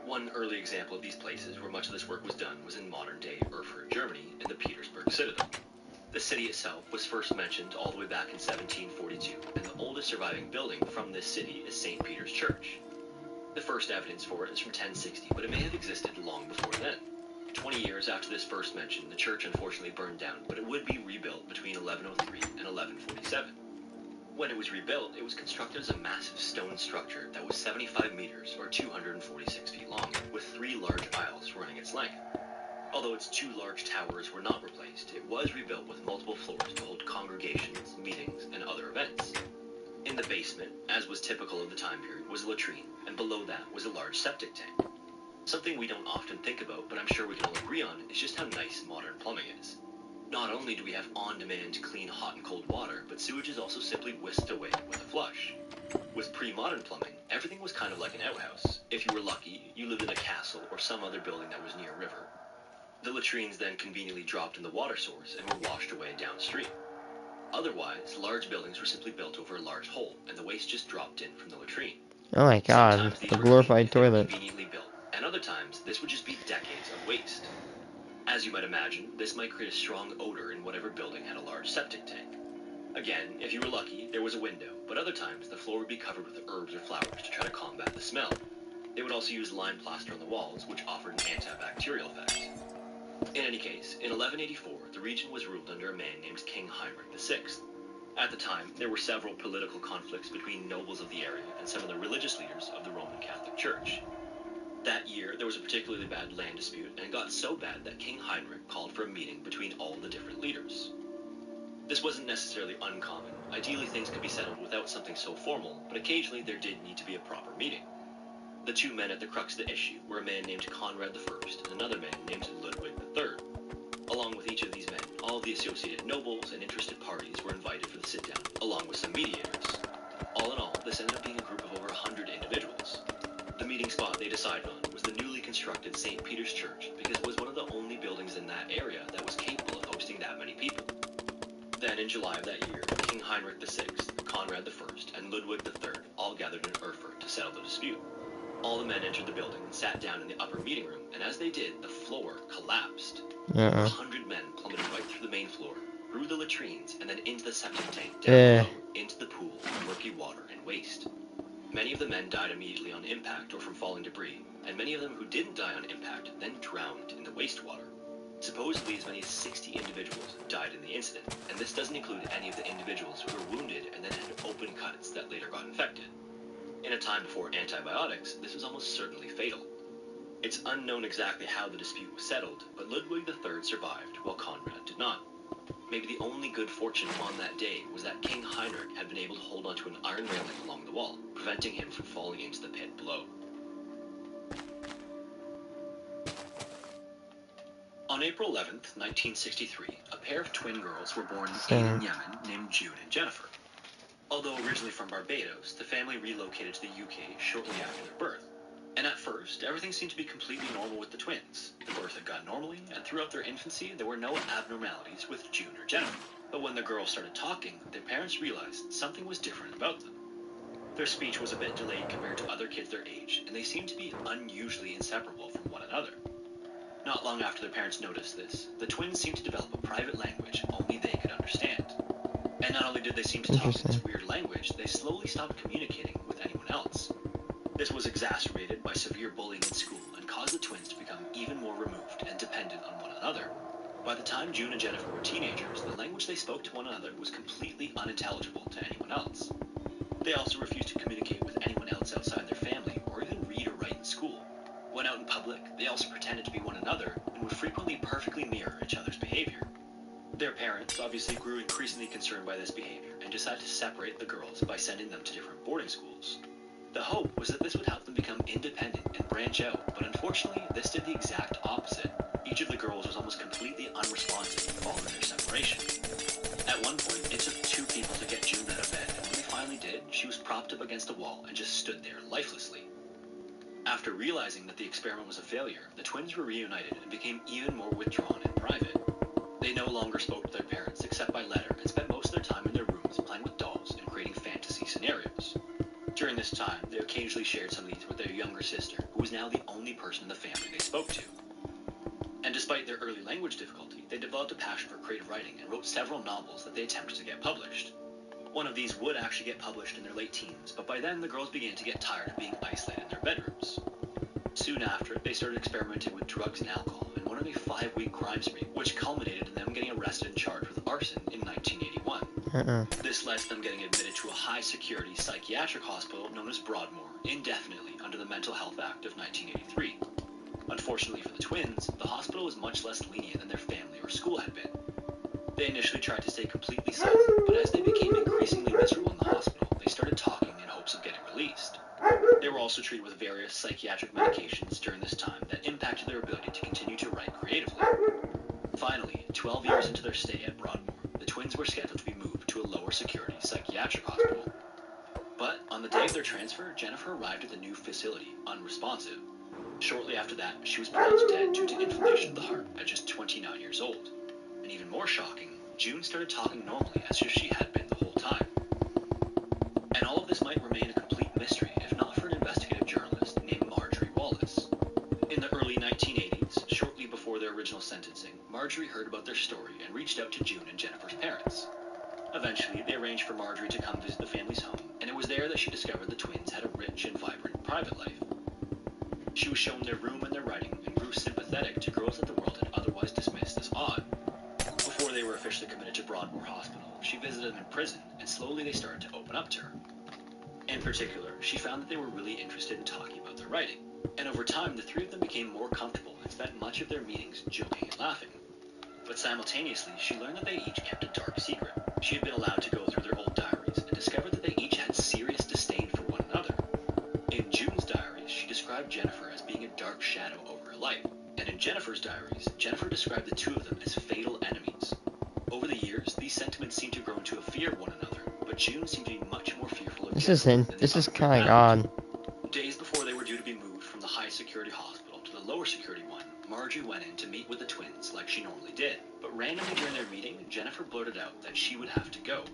One early example of these places where much of this work was done was in modern-day Erfurt, Germany, in the Petersburg Citadel. The city itself was first mentioned all the way back in 1742, and the oldest surviving building from this city is St. Peter's Church. The first evidence for it is from 1060, but it may have existed long before then. 20 years after this first mention, the church unfortunately burned down, but it would be rebuilt between 1103 and 1147. When it was rebuilt, it was constructed as a massive stone structure that was 75 meters, or 246 feet long, with 3 large aisles running its length. Although its 2 large towers were not replaced, it was rebuilt with multiple floors to hold congregations, meetings, and other events. In the basement, as was typical of the time period, was a latrine, and below that was a large septic tank. Something we don't often think about, but I'm sure we can all agree on, is just how nice modern plumbing is. Not only do we have on-demand clean hot and cold water, but sewage is also simply whisked away with a flush. With pre-modern plumbing, everything was kind of like an outhouse. If you were lucky, you lived in a castle or some other building that was near a river. The latrines then conveniently dropped in the water source and were washed away downstream. Otherwise, large buildings were simply built over a large hole, and the waste just dropped in from the latrine. Oh my god, Sometimes these the were glorified clean if they were toilet. conveniently built, and other times this would just be decades of waste. As you might imagine, this might create a strong odor in whatever building had a large septic tank. Again, if you were lucky, there was a window, but other times the floor would be covered with herbs or flowers to try to combat the smell. They would also use lime plaster on the walls, which offered an antibacterial effect. In any case, in 1184, the region was ruled under a man named King Heinrich VI. At the time, there were several political conflicts between nobles of the area and some of the religious leaders of the Roman Catholic Church. That year, there was a particularly bad land dispute, and it got so bad that King Heinrich called for a meeting between all the different leaders. This wasn't necessarily uncommon. Ideally, things could be settled without something so formal, but occasionally there did need to be a proper meeting. The two men at the crux of the issue were a man named Conrad I and another man named Ludwig III. Along with each of these men, all of the associated nobles and interested parties were invited for the sit-down, along with some mediators. All in all, this ended up being a group of over 100 individuals. The meeting spot they decided on was the newly constructed St. Peter's Church because it was one of the only buildings in that area that was capable of hosting that many people. Then, in July of that year, King Heinrich VI, Conrad I, and Ludwig III all gathered in Erfurt to settle the dispute. All the men entered the building and sat down in the upper meeting room, and as they did, the floor collapsed. Over 100 men plummeted right through the main floor, through the latrines, and then into the septic tank down below, into the pool of murky water and waste. Many of the men died immediately on impact or from falling debris, and many of them who didn't die on impact then drowned in the wastewater. Supposedly as many as 60 individuals died in the incident, and this doesn't include any of the individuals who were wounded and then had open cuts that later got infected. In a time before antibiotics, this was almost certainly fatal. It's unknown exactly how the dispute was settled, but Ludwig III survived while Conrad did not. Maybe the only good fortune on that day was that King Heinrich had been able to hold onto an iron railing along the wall, preventing him from falling into the pit below. On April 11th, 1963, a pair of twin girls were born in Aden, Yemen, named June and Jennifer. Although originally from Barbados, the family relocated to the UK shortly after their birth. And at first, everything seemed to be completely normal with the twins. The birth had gone normally, and throughout their infancy, there were no abnormalities with June or Jennifer. But when the girls started talking, their parents realized something was different about them. Their speech was a bit delayed compared to other kids their age, and they seemed to be unusually inseparable from one another. Not long after their parents noticed this, the twins seemed to develop a private language only they could understand. And not only did they seem to talk in this weird language, they slowly stopped communicating with anyone else. This was exacerbated by severe bullying in school and caused the twins to become even more removed and dependent on one another. By the time June and Jennifer were teenagers, the language they spoke to one another was completely unintelligible to anyone else. They also refused to communicate with anyone else outside their family or even read or write in school. When out in public, they also pretended to be one another and would frequently perfectly mirror each other's behavior. Their parents obviously grew increasingly concerned by this behavior and decided to separate the girls by sending them to different boarding schools. The hope was that this would help them become independent and branch out, but unfortunately, this did the exact opposite. Each of the girls was almost completely unresponsive following their separation. At one point, it took 2 people to get June out of bed, and when they finally did, she was propped up against a wall and just stood there lifelessly. After realizing that the experiment was a failure, the twins were reunited and became even more withdrawn and private. They no longer spoke to their parents except by letter and spent most of their time in their rooms playing with dolls and creating fantasy scenarios. During this time, they occasionally shared some of these with their younger sister, who was now the only person in the family they spoke to. And despite their early language difficulty, they developed a passion for creative writing and wrote several novels that they attempted to get published. One of these would actually get published in their late teens, but by then the girls began to get tired of being isolated in their bedrooms. Soon after, they started experimenting with drugs and alcohol and went on a 5-week crime spree, which culminated in them getting arrested and charged with arson in 1981. This led to them getting admitted to a high-security psychiatric hospital known as Broadmoor indefinitely under the Mental Health Act of 1983. Unfortunately for the twins, the hospital was much less lenient than their family or school had been. They initially tried to stay completely silent, but as they became increasingly miserable in the hospital, they started talking in hopes of getting released. They were also treated with various psychiatric medications during this time that impacted their ability to continue to write creatively. Finally, 12 years into their stay at Broadmoor, the twins were scheduled to be moved to a lower security psychiatric hospital. But on the day of their transfer, Jennifer arrived at the new facility, unresponsive. Shortly after that, she was pronounced dead due to inflammation of the heart at just 29 years old. And even more shocking, June started talking normally as if she had been the whole time. And all of this might remain a complete mystery if not for an investigative journalist named Marjorie Wallace. In the early 1980s, shortly before their original sentencing, Marjorie heard about their story and reached out to June and Jennifer's parents. Eventually, they arranged for Marjorie to come visit the family's home, and it was there that she discovered the twins had a rich and vibrant private life. She was shown their room and their writing and grew sympathetic to girls that the world had otherwise dismissed as odd. Before they were officially committed to Broadmoor Hospital, she visited them in prison, and slowly they started to open up to her. In particular, she found that they were really interested in talking about their writing, and over time the 3 of them became more comfortable and spent much of their meetings joking and laughing. But simultaneously, she learned that they each kept a dark secret. She had been allowed to go through their old diaries and discovered that they each had serious disdain for one another. In June's diaries, she described In Jennifer's diaries, Jennifer described the two of them as fatal enemies. Over the years, these sentiments seemed to grow into a fear of one another, but June seemed to be much more fearful of Jennifer than the This is other kind of around. odd. Days before they were due to be moved from the high security hospital to the lower security one, Marjorie went in to meet with the twins like she normally did. But randomly during their meeting, Jennifer blurted out that she would have to go.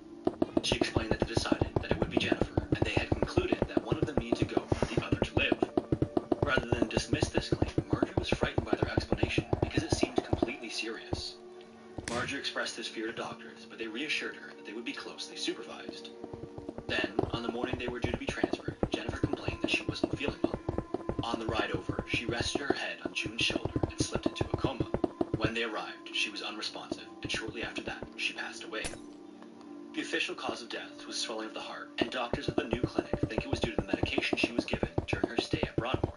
She explained that they decided that it would be Jennifer, and they had concluded that one of them needed to go for the other to live. Rather than dismiss this claim, Marjorie was frightened by their explanation because it seemed completely serious. Marjorie expressed this fear to doctors, but they reassured her that they would be closely supervised. Then, on the morning they were due to be transferred, Jennifer complained that she wasn't feeling well. On the ride over, she rested her head on June's shoulder and slipped into a coma. When they arrived, she was unresponsive, and shortly after that, she passed away. The official cause of death was swelling of the heart, and doctors at the new clinic think it was due to the medication she was given during her stay at Broadmoor.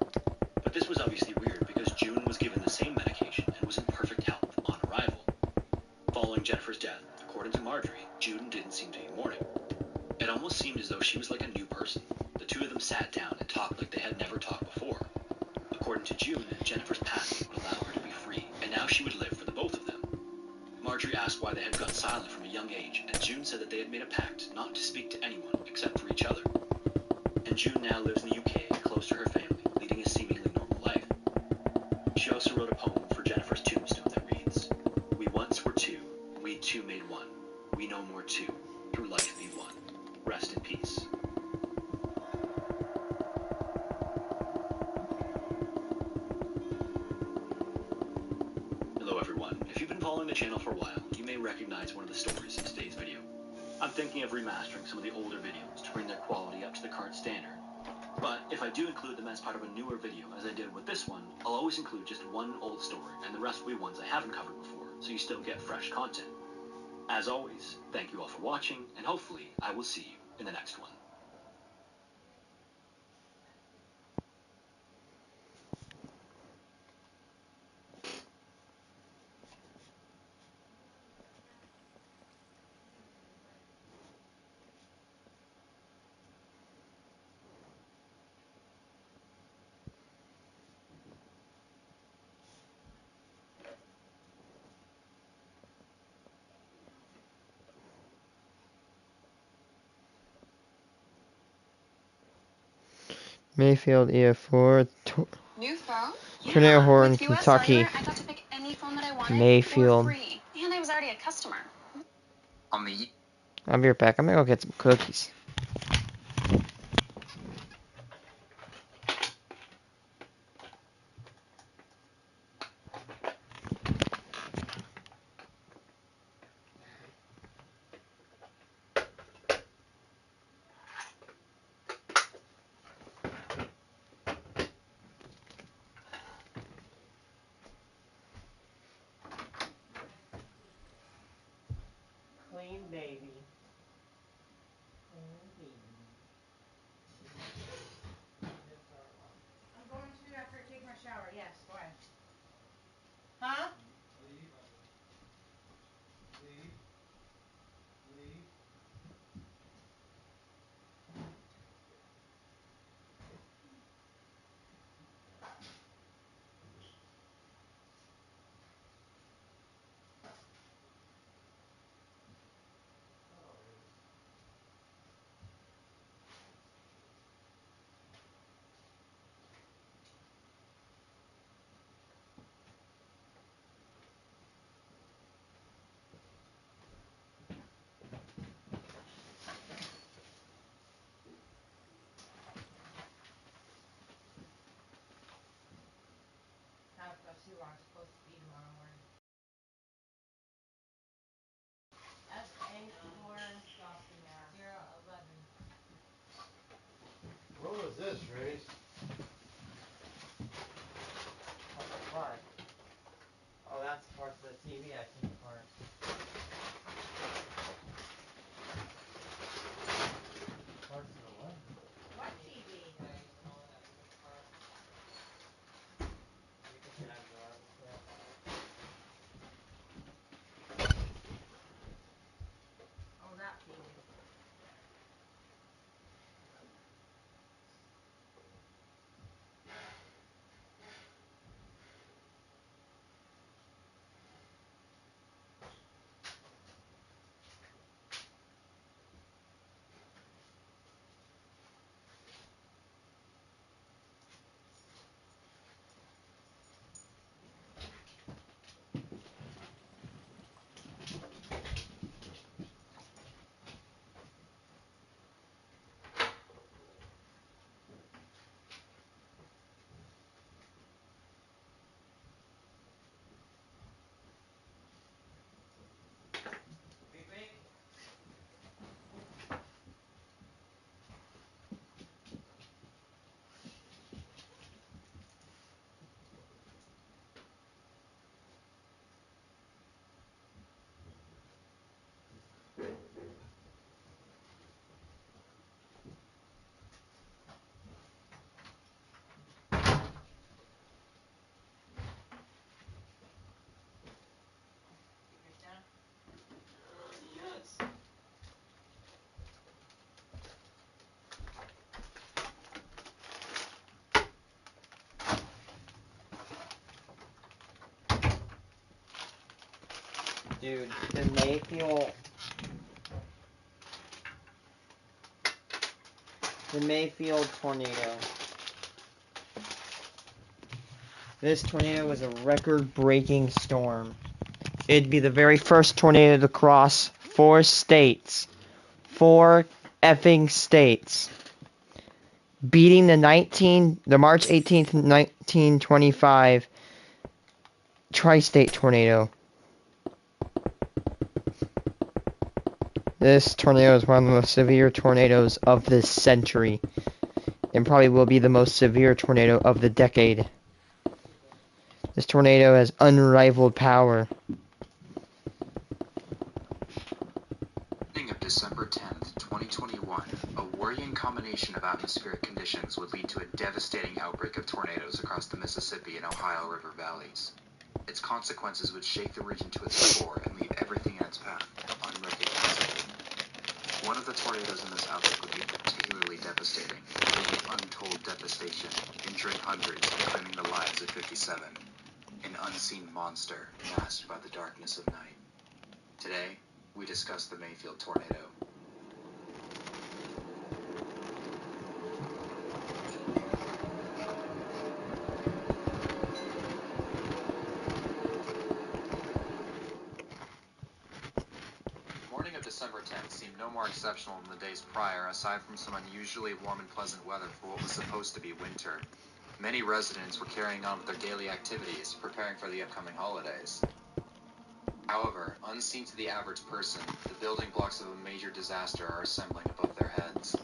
But this was obviously weird because June was given the same medication and was in perfect health on arrival. Following Jennifer's death, according to Marjorie, June didn't seem to be mourning. It almost seemed as though she was like a new person. The two of them sat down and talked like they had never talked before. According to June, Jennifer's passing would allow her to be free, and now she would live for the both of them. Marjorie asked why they had gone silent from a young age, and June said that they had made a pact not to speak to anyone except for each other. And June now lives in the UK, close to her family, leading a seemingly normal life. She also wrote a poem for Jennifer's tombstone that reads, "We once were two, we two made one. We no more two, through life be one. Rest in peace." Hello everyone. If you've been following the channel for a while, you may recognize one of the stories in today's video. I'm thinking of remastering some of the older videos to bring their quality up to the current standard. But if I do include them as part of a newer video, as I did with this one, I'll always include just one old story, and the rest will be ones I haven't covered before, so you still get fresh content. As always, thank you all for watching, and hopefully I will see you in the next one. Mayfield EF4, New phone? Tornado Horn, With US Kentucky. Cellular, I got to pick any phone that I wanted Mayfield. for free. And I was already a customer. I'll be right back. I'm gonna go get some cookies. Clean baby. I'm going to after I take my shower. Yes, why? Huh? That's too long. It's supposed to be tomorrow morning. SA4011. What was this, Reese? What? Oh, that's parts of the TV I took apart. Parts of the what? What TV? Oh, that TV. Dude, the Mayfield... The Mayfield tornado. This tornado was a record-breaking storm. It'd be the very first tornado to cross 4 states. 4 effing states. Beating the March 18th, 1925 tri-state tornado. This tornado is one of the most severe tornadoes of this century, and probably will be the most severe tornado of the decade. This tornado has unrivaled power. Morning of December 10th, 2021, a worrying combination of atmospheric conditions would lead to a devastating outbreak of tornadoes across the Mississippi and Ohio River valleys. Its consequences would shake the region to its core and leave everything in its path unrecognizable. One of the tornadoes in this outbreak would be particularly devastating, leaving untold devastation, injuring hundreds and claiming the lives of 57. An unseen monster masked by the darkness of night. Today, we discuss the Mayfield tornado. The morning of December 10th seemed no more exceptional than the days prior, aside from some unusually warm and pleasant weather for what was supposed to be winter. Many residents were carrying on with their daily activities, preparing for the upcoming holidays. However, unseen to the average person, the building blocks of a major disaster are assembling above their heads.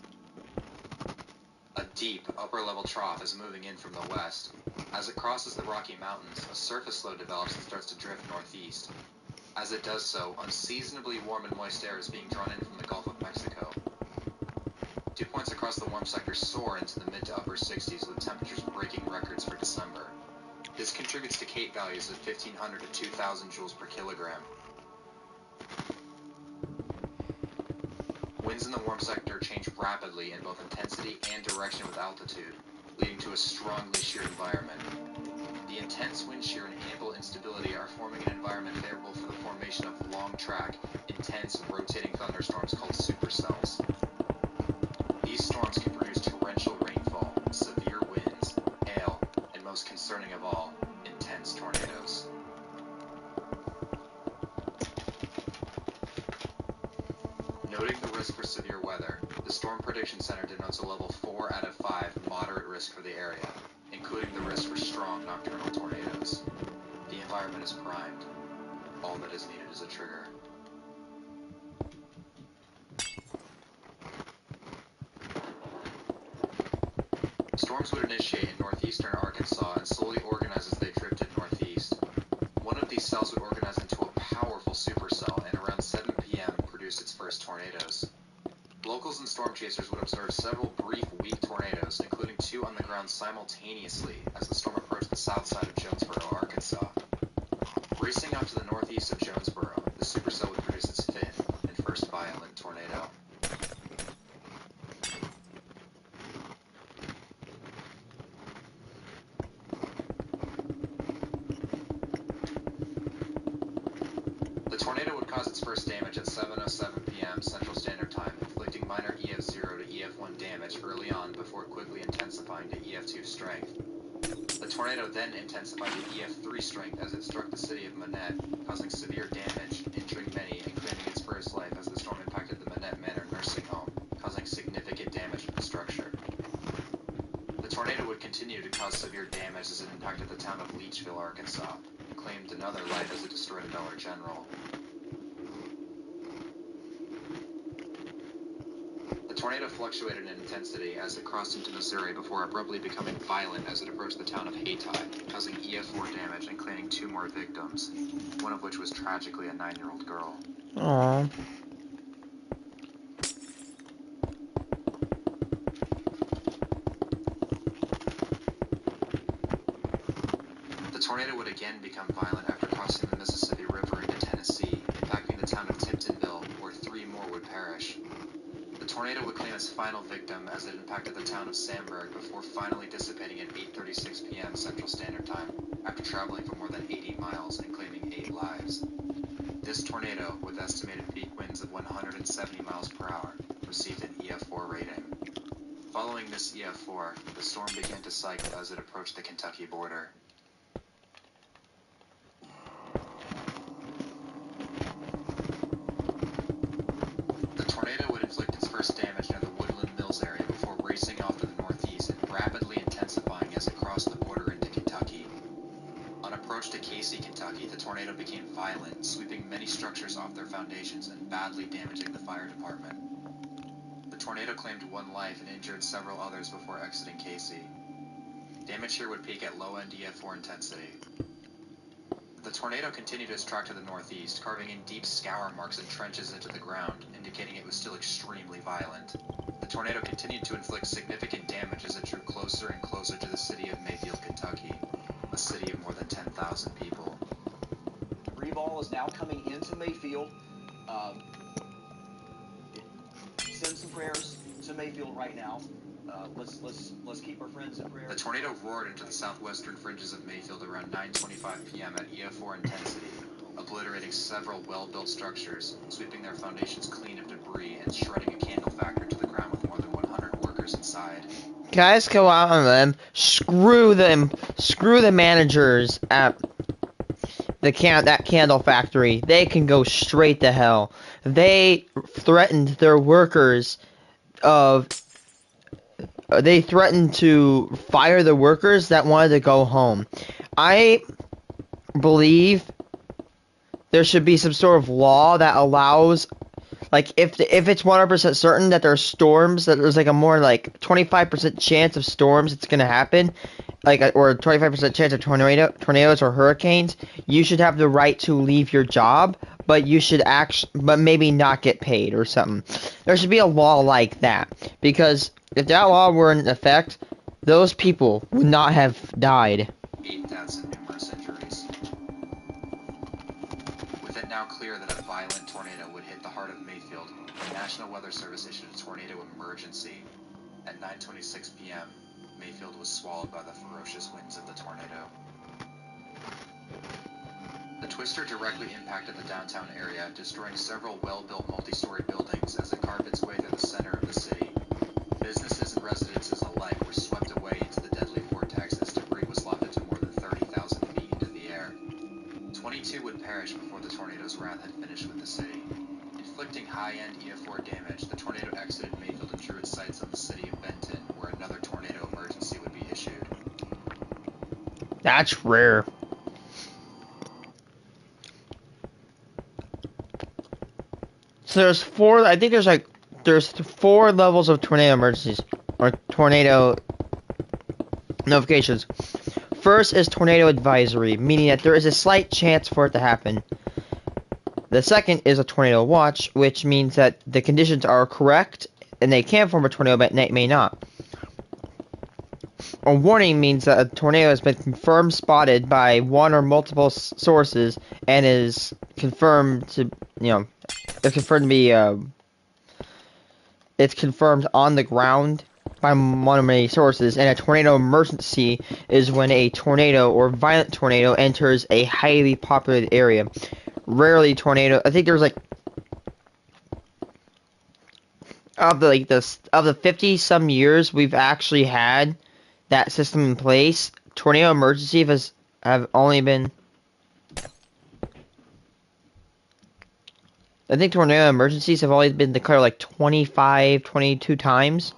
A deep, upper-level trough is moving in from the west. As it crosses the Rocky Mountains, a surface low develops and starts to drift northeast. As it does so, unseasonably warm and moist air is being drawn in from the Gulf of Mexico. Dew points across the warm sector soar into the mid to upper 60s, with temperatures breaking records for December. This contributes to Cape values of 1,500 to 2,000 joules per kilogram. Winds in the warm sector change rapidly in both intensity and direction with altitude, leading to a strongly sheared environment. The intense wind shear and ample instability are forming an environment favorable for the formation of long-track, intense rotating thunderstorms called supercells. These storms can produce torrential rainfall, severe winds, hail, and most concerning of all, intense tornadoes. Noting the risk for severe weather, the Storm Prediction Center denotes a level 4 out of 5 moderate risk for the area, including the risk for strong nocturnal tornadoes. The environment is primed. All that is needed is a trigger. Storms would initiate in northeastern Arkansas and slowly organize as they drifted northeast. One of these cells would organize into a powerful supercell and around 7 p.m. produced its first tornadoes. Locals and storm chasers would observe several brief, weak tornadoes, including 2 on the ground simultaneously as the storm approached the south side of Jonesboro, Arkansas. Racing off to the northeast of Jonesboro, the supercell would produce its 5th and first violent tornado. The tornado would cause its first damage at 7:07 p.m. Central Standard Time, inflicting minor EF0 to EF1 damage early on before quickly intensifying to EF2 strength. The tornado then intensified to EF3 strength as it struck the city of Manette, causing severe damage, injuring many, and claiming its first life as the storm impacted the Manette Manor nursing home, causing significant damage to the structure. The tornado would continue to cause severe damage as it impacted the town of Leechville, Arkansas, and claimed another life as it destroyed a Dollar General. The tornado fluctuated in intensity as it crossed into Missouri before abruptly becoming violent as it approached the town of Hayti, causing EF4 damage and claiming 2 more victims, one of which was tragically a 9-year-old girl. Aww. The tornado would again become violent after crossing the Mississippi River into Tennessee, impacting the town of Tiptonville, where 3 more would perish. The tornado would claim its final victim as it impacted the town of Sandburg before finally dissipating at 8:36 p.m. Central Standard Time, after traveling for more than 80 miles and claiming 8 lives. This tornado, with estimated peak winds of 170 miles per hour, received an EF4 rating. Following this EF4, the storm began to cycle as it approached the Kentucky border. The tornado would inflict its first damage near the Woodland Mills area before racing off to the northeast and rapidly intensifying as it crossed the border into Kentucky. On approach to Casey, Kentucky, the tornado became violent, sweeping many structures off their foundations and badly damaging the fire department. The tornado claimed one life and injured several others before exiting Casey. Damage here would peak at low-end EF4 intensity. The tornado continued its track to the northeast, carving in deep scour marks and trenches into the ground, indicating it was still extremely violent. The tornado continued to inflict significant damage as it drew closer and closer to the city of Mayfield, Kentucky, a city of more than 10,000 people. Debris ball is now coming into Mayfield. Send some prayers to Mayfield right now. Let's keep our friends in prayer. The tornado roared into the southwestern fringes of Mayfield around 9:25 p.m. at EF4 intensity, obliterating several well-built structures, sweeping their foundations clean of debris, and shredding a candle factory to the ground with more than 100 workers inside. Guys, go out on them. Screw them. Screw the managers at that candle factory. They can go straight to hell. They threatened their workers they threatened to fire the workers that wanted to go home. I believe there should be some sort of law that allows, like, if it's 100% certain that there's storms, that there's like a more like 25% chance of storms it's gonna happen, like, or 25% chance of tornadoes or hurricanes, you should have the right to leave your job, but you should but maybe not get paid or something. There should be a law like that, because if that law were in effect, those people would not have died. 8 deaths and numerous injuries. With it now clear that a violent tornado would hit the heart of Mayfield, the National Weather Service issued a tornado emergency. At 9:26 p.m., Mayfield was swallowed by the ferocious winds of the tornado. The twister directly impacted the downtown area, destroying several well-built multi-story buildings as it carved its way through the center of the city. Businesses and residences alike were swept away into the deadly vortex as debris was lofted to more than 30,000 feet into the air. 22 would perish before the tornado's wrath had finished with the city. Inflicting high-end EF4 damage, the tornado exited Mayfield and drew its sights on the city of Benton, where another tornado emergency would be issued. That's rare. So there's four levels of tornado emergencies, or tornado notifications. First is tornado advisory, meaning that there is a slight chance for it to happen. The second is a tornado watch, which means that the conditions are correct, and they can form a tornado, but they may not. A warning means that a tornado has been confirmed spotted by one or multiple sources, and is confirmed to, it's confirmed to be, it's confirmed on the ground by one of many sources. And a tornado emergency is when a tornado or violent tornado enters a highly populated area. Rarely tornado. I think there's like of the 50 some years we've actually had that system in place. Tornado emergency have only been. I think tornado emergencies have always been declared like 25, 22 times.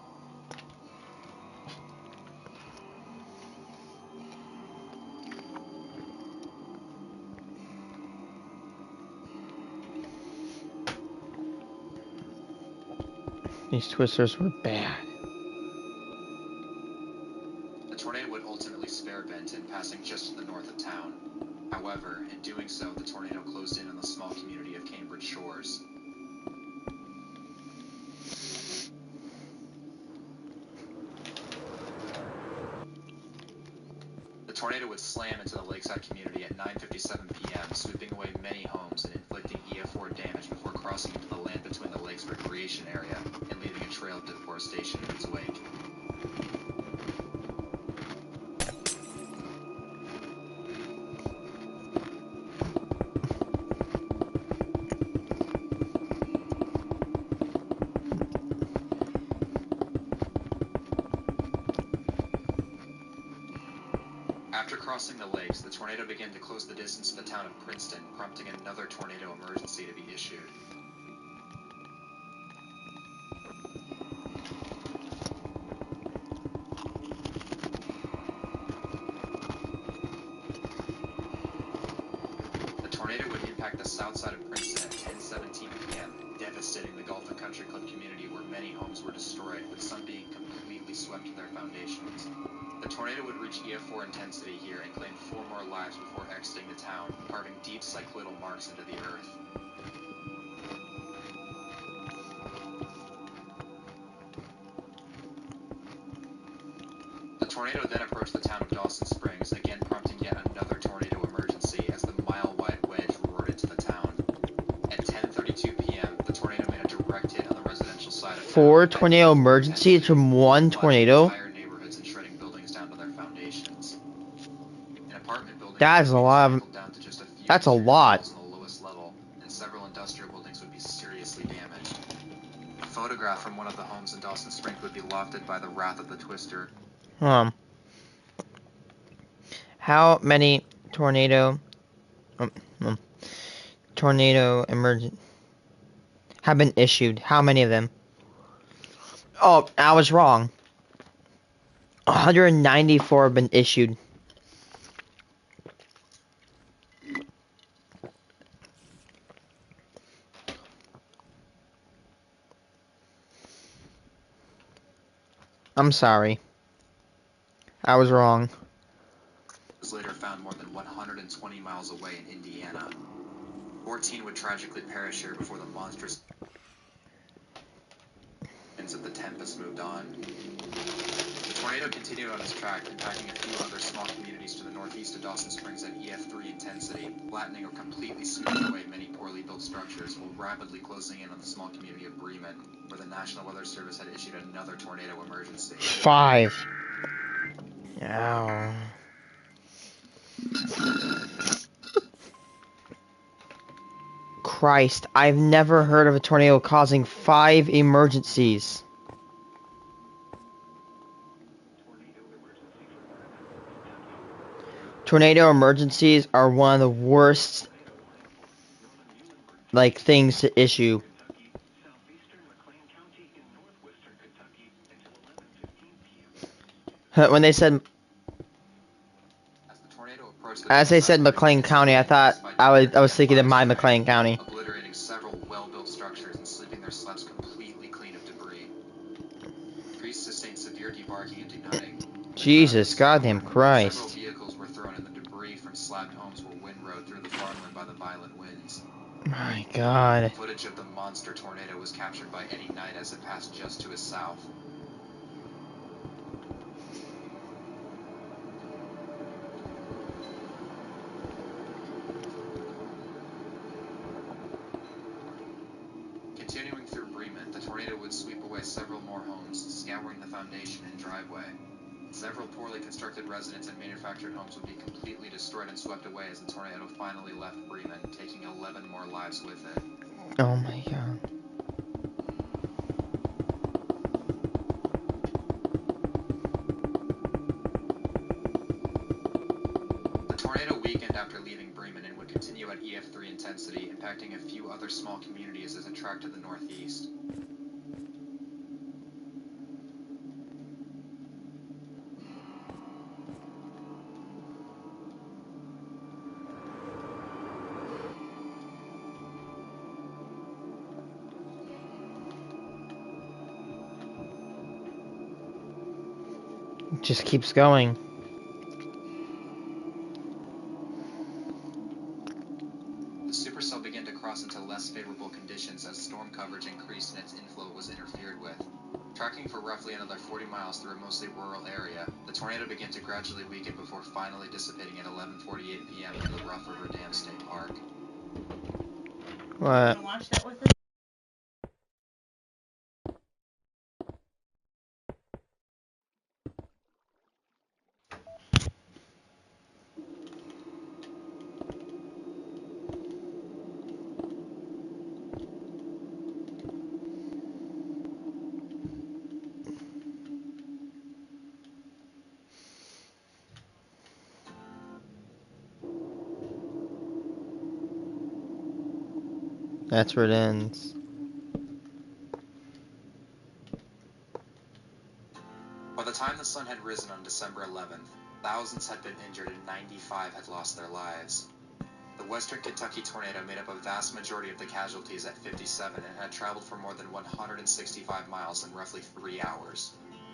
These twisters were bad. The tornado would ultimately spare Benton, passing just to the north of town. However, in doing so, the tornado closed in on the small community of Cambridge Shores. The tornado would slam into the lakeside community at 9:57 p.m., sweeping away many homes and inflicting EF4 damage before crossing into the land between the lake's recreation area and leaving a trail of deforestation in its wake. crossing the lakes, the tornado began to close the distance to the town of Princeton, prompting another tornado emergency to be issued. The tornado would impact the south side of Princeton at 10:17 p.m., devastating the Golf and Country Club community where many homes were destroyed, with some being completely swept to their foundations. The tornado would reach EF4 intensity here and claim 4 more lives before exiting the town, carving deep cycloidal marks into the earth. The tornado then approached the town of Dawson Springs, again prompting yet another tornado emergency as the mile-wide wedge roared into the town. At 10:32 p.m., the tornado made a direct hit on the residential side of town. 4 tornado emergencies from one tornado? Entire neighborhoods and shredding buildings down to their foundations. An apartment building That's a lot of- down to just a few that's a interior lot. walls on the lowest level, and several industrial buildings would be seriously damaged. A photograph from one of the homes in Dawson Springs would be lofted by the wrath of the twister. How many tornado emergent have been issued? How many of them? Oh, I was wrong. 194 have been issued. I'm sorry. I was wrong. Was later found more than 120 miles away in Indiana. 14 would tragically perish here before the monstrous winds of the tempest moved on. The tornado continued on its track, impacting a few other small communities to the northeast of Dawson Springs at EF3 intensity, flattening or completely sweeping away many poorly built structures, while rapidly closing in on the small community of Bremen, where the National Weather Service had issued another tornado emergency. 5. Ow. Christ, I've never heard of a tornado causing 5 emergencies. Tornado emergencies are one of the worst, things to issue. When they said, as they said McLean County, I thought I was thinking of my McLean County. Obliterating several well-built structures and sweeping their slabs completely clean of debris. Trees sustained severe debarking and denuding. Jesus, goddamn Christ. Several vehicles were thrown in the debris from slabbed homes were windrowed through the farmland by the violent winds. My God. Footage of the monster tornado was captured by Eddie Knight as it passed just to his south. Continuing through Bremen, the tornado would sweep away several more homes, scouring the foundation and driveway. Several poorly constructed residents and manufactured homes would be completely destroyed and swept away as the tornado finally left Bremen, taking 11 more lives with it. Oh my God. The tornado weakened after leaving Bremen and would continue at EF3 intensity, impacting a few other small communities as it tracked to the northeast. It just keeps going. The supercell began to cross into less favorable conditions as storm coverage increased and its inflow was interfered with. Tracking for roughly another 40 miles through a mostly rural area, the tornado began to gradually weaken before finally dissipating at 11:48 p.m. near the Rough River Dam State Park. What? Wanna watch that with us? That's where it ends. By the time the sun had risen on December 11th, thousands had been injured and 95 had lost their lives. The Western Kentucky tornado made up a vast majority of the casualties at 57 and had traveled for more than 165 miles in roughly 3 hours,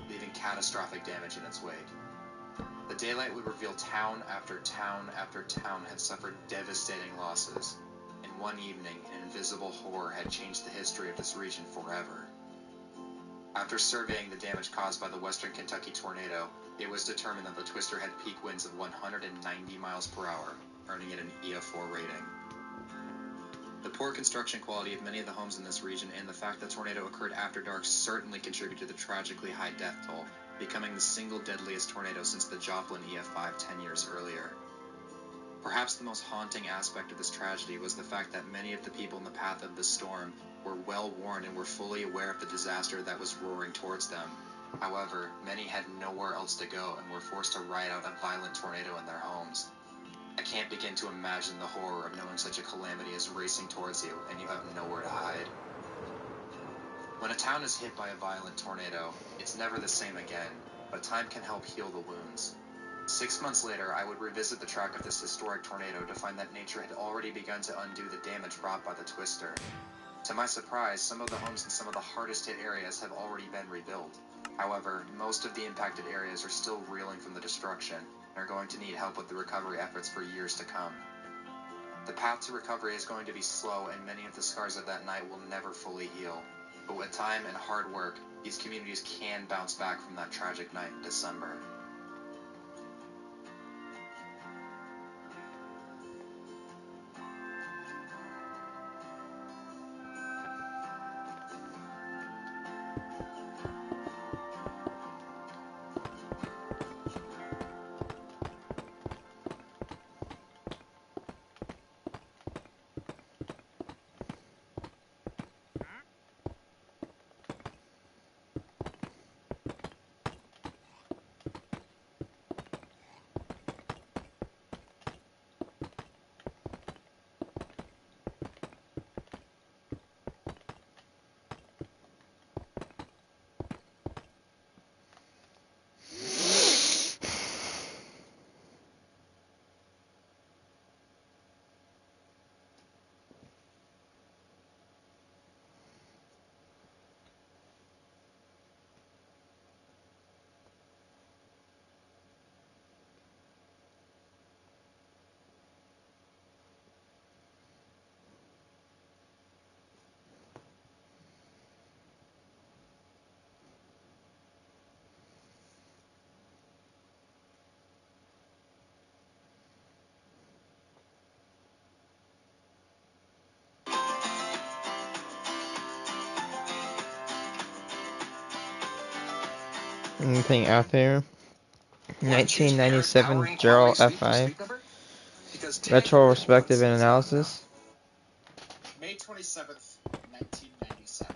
leaving catastrophic damage in its wake. The daylight would reveal town after town after town had suffered devastating losses. In one evening, an invisible horror had changed the history of this region forever. After surveying the damage caused by the Western Kentucky tornado, it was determined that the twister had peak winds of 190 miles per hour, earning it an EF4 rating. The poor construction quality of many of the homes in this region and the fact that the tornado occurred after dark certainly contributed to the tragically high death toll, becoming the single deadliest tornado since the Joplin EF5 10 years earlier. Perhaps the most haunting aspect of this tragedy was the fact that many of the people in the path of the storm were well warned and were fully aware of the disaster that was roaring towards them. However, many had nowhere else to go and were forced to ride out a violent tornado in their homes. I can't begin to imagine the horror of knowing such a calamity is racing towards you and you have nowhere to hide. When a town is hit by a violent tornado, it's never the same again, but time can help heal the wounds. 6 months later, I would revisit the track of this historic tornado to find that nature had already begun to undo the damage brought by the twister. To my surprise, some of the homes in some of the hardest hit areas have already been rebuilt. However, most of the impacted areas are still reeling from the destruction and are going to need help with the recovery efforts for years to come. The path to recovery is going to be slow, and many of the scars of that night will never fully heal. But with time and hard work, these communities can bounce back from that tragic night in December. Anything out there? 1997 Gerald F5. Retrospective and analysis. May 27th, 1997.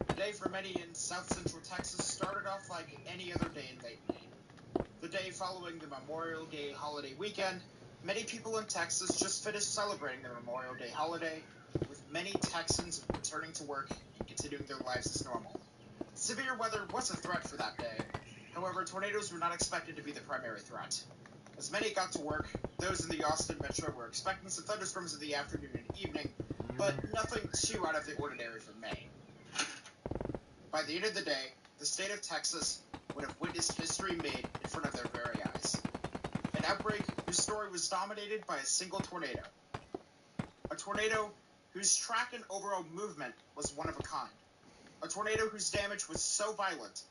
The day for many in South Central Texas started off like any other day in late May. The day following the Memorial Day holiday weekend, many people in Texas just finished celebrating the Memorial Day holiday, with many Texans returning to work and continuing their lives as normal. Severe weather was a threat for that day. However, tornadoes were not expected to be the primary threat. As many got to work, those in the Austin metro were expecting some thunderstorms in the afternoon and evening, but nothing too out of the ordinary for May. By the end of the day, the state of Texas would have witnessed history made in front of their very eyes. An outbreak whose story was dominated by a single tornado. A tornado whose track and overall movement was one of a kind. A tornado whose damage was so violent,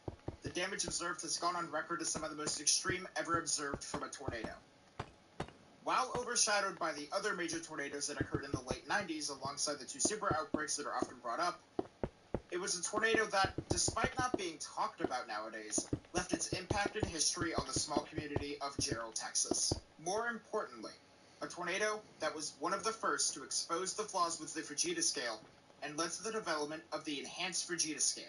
the damage observed has gone on record as some of the most extreme ever observed from a tornado. While overshadowed by the other major tornadoes that occurred in the late 90s alongside the two super outbreaks that are often brought up, it was a tornado that, despite not being talked about nowadays, left its impact in history on the small community of Gerald, Texas. More importantly, a tornado that was one of the first to expose the flaws with the Fujita scale and led to the development of the enhanced Fujita scale.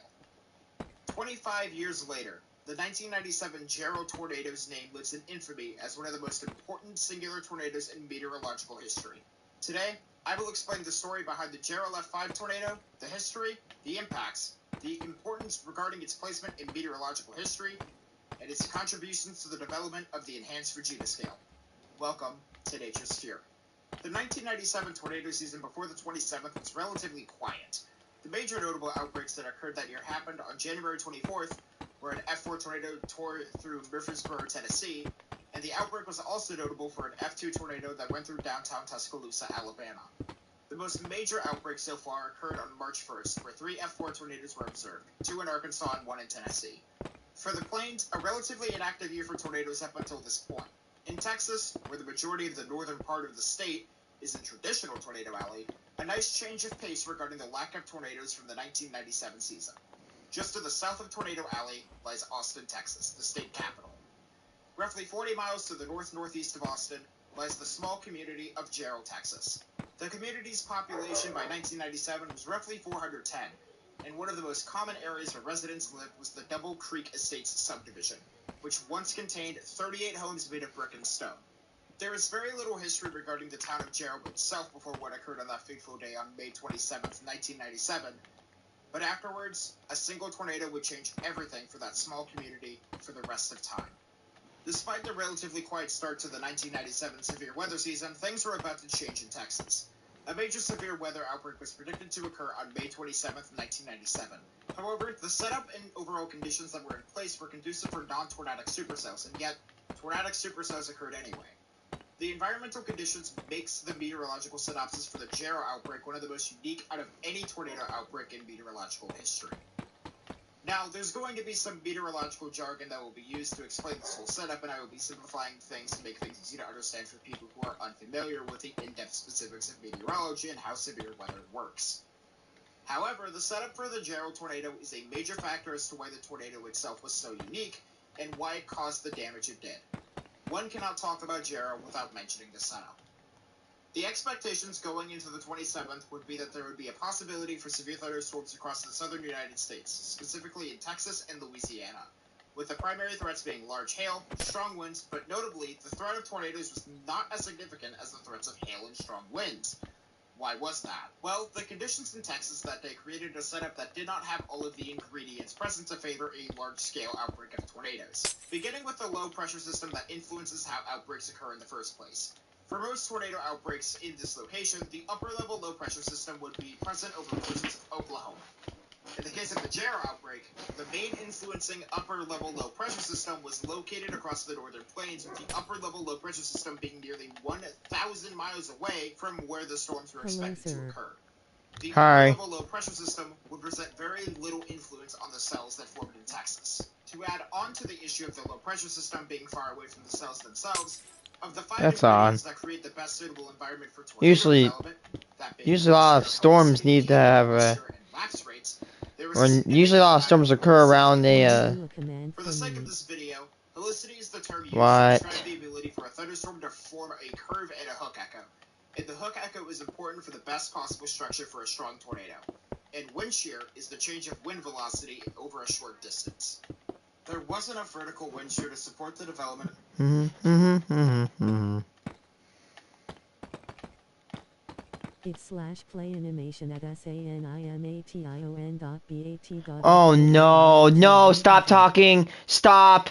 25 years later, the 1997 Gerald tornado's name lives in infamy as one of the most important singular tornadoes in meteorological history. Today, I will explain the story behind the Gerald F5 tornado, the history, the impacts, the importance regarding its placement in meteorological history, and its contributions to the development of the Enhanced Regina scale. Welcome to Nature's Sphere. The 1997 tornado season before the 27th was relatively quiet. The major notable outbreaks that occurred that year happened on January 24th, where an F4 tornado tore through Murfreesboro, Tennessee, and the outbreak was also notable for an F2 tornado that went through downtown Tuscaloosa, Alabama. The most major outbreak so far occurred on March 1st, where 3 F4 tornadoes were observed, 2 in Arkansas and 1 in Tennessee. For the Plains, a relatively inactive year for tornadoes up until this point. In Texas, where the majority of the northern part of the state is in traditional Tornado Alley, a nice change of pace regarding the lack of tornadoes from the 1997 season. Just to the south of Tornado Alley lies Austin, Texas, the state capital. Roughly 40 miles to the north-northeast of Austin lies the small community of Gerald, Texas. The community's population by 1997 was roughly 410, and one of the most common areas where residents lived was the Double Creek Estates subdivision, which once contained 38 homes made of brick and stone. There is very little history regarding the town of Gerald itself before what occurred on that fateful day on May 27, 1997, but afterwards, a single tornado would change everything for that small community for the rest of time. Despite the relatively quiet start to the 1997 severe weather season, things were about to change in Texas. A major severe weather outbreak was predicted to occur on May 27, 1997. However, the setup and overall conditions that were in place were conducive for non-tornadic supercells, and yet, tornadic supercells occurred anyway. The environmental conditions makes the meteorological synopsis for the Gerald outbreak one of the most unique out of any tornado outbreak in meteorological history. Now, there's going to be some meteorological jargon that will be used to explain this whole setup, and I will be simplifying things to make things easy to understand for people who are unfamiliar with the in-depth specifics of meteorology and how severe weather works. However, the setup for the Gerald tornado is a major factor as to why the tornado itself was so unique, and why it caused the damage it did. One cannot talk about Gerald without mentioning the setup. The expectations going into the 27th would be that there would be a possibility for severe thunderstorms across the southern United States, specifically in Texas and Louisiana, with the primary threats being large hail, strong winds, but notably, the threat of tornadoes was not as significant as the threats of hail and strong winds. Why was that? Well, the conditions in Texas that day created a setup that did not have all of the ingredients present to favor a large-scale outbreak of tornadoes. Beginning with the low-pressure system that influences how outbreaks occur in the first place. For most tornado outbreaks in this location, the upper-level low-pressure system would be present over portions of Oklahoma. In the case of the Gerald outbreak, the main influencing upper-level low-pressure system was located across the northern plains, with the upper-level low-pressure system being nearly 1,000 miles away from where the storms were expected to occur. The upper-level low-pressure system would present very little influence on the cells that formed in Texas. To add on to the issue of the low-pressure system being far away from the cells themselves, of the 5 ingredients that create the best suitable environment for tornado development, that being usually a lot of storms need to have usually a lot of storms occur around a For the sake of this video, helicity is the term used What? to describe the ability for a thunderstorm to form a curve and a hook echo. And the hook echo is important for the best possible structure for a strong tornado. And wind shear is the change of wind velocity over a short distance. There wasn't enough vertical wind shear to support the development. /play animation at SANIMATION.BAT. Oh no, stop talking. Stop.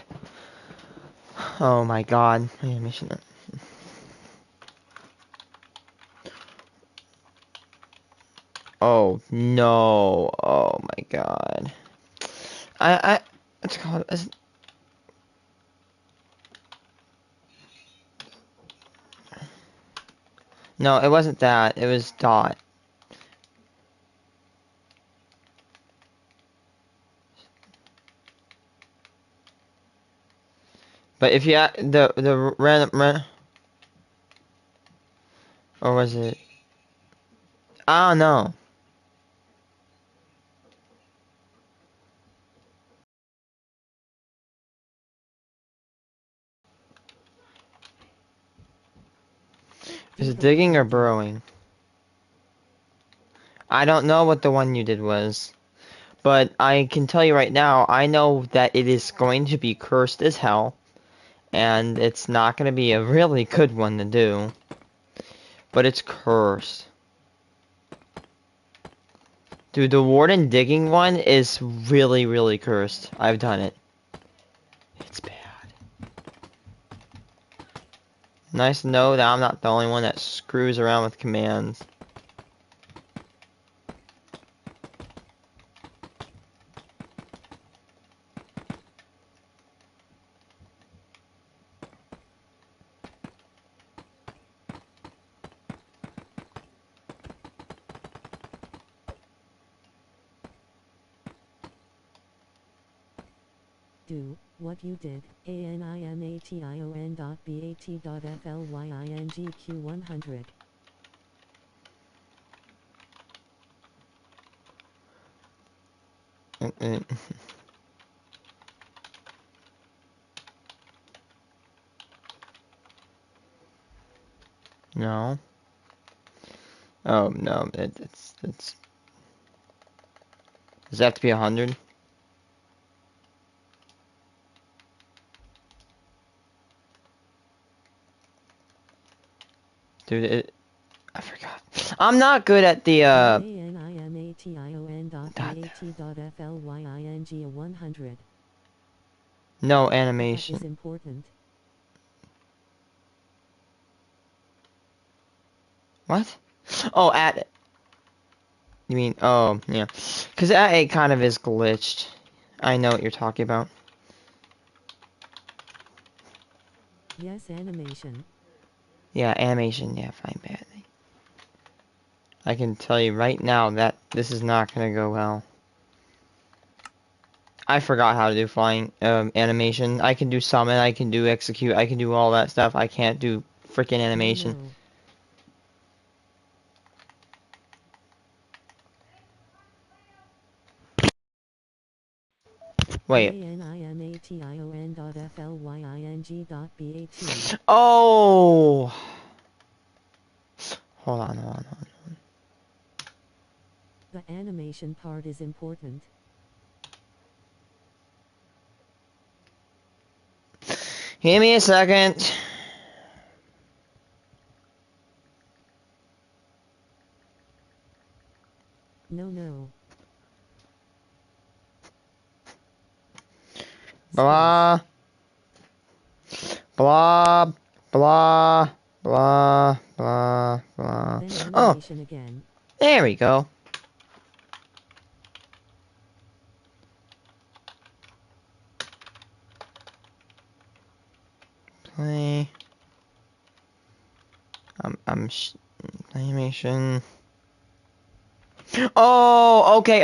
Oh my god. Animation. Oh no. Oh my god. It's called. No, it wasn't that. It was dot. But if you the random or was it? I don't know. Is it digging or burrowing? I don't know what the one you did was. But I can tell you right now, I know that it is going to be cursed as hell. And it's not going to be a really good one to do. But it's cursed. Dude, the warden digging one is really, really cursed. I've done it. It's bad. Nice to know that I'm not the only one that screws around with commands. Do what you did. animation.bat.flyingq100. No. Oh no, it's does it have to be 100? Dude, I forgot. I'm not good at the animation.bat.flying100. no That animation. is important. What? Oh, at you mean oh yeah, because at A kind of is glitched. I know what you're talking about. Yes, animation. Yeah, animation. Yeah, fine, bad. I can tell you right now that this is not gonna go well. I forgot how to do flying animation. I can do summon, I can do execute, I can do all that stuff. I can't do freaking animation. No. Wait. animation.flying.bat. Oh. Hold on. The animation part is important. Give me a second. No. Blah. Blah. Blah. Blah. Blah. Blah. Then Oh. animation again. There we go. Play. Animation. Oh, okay.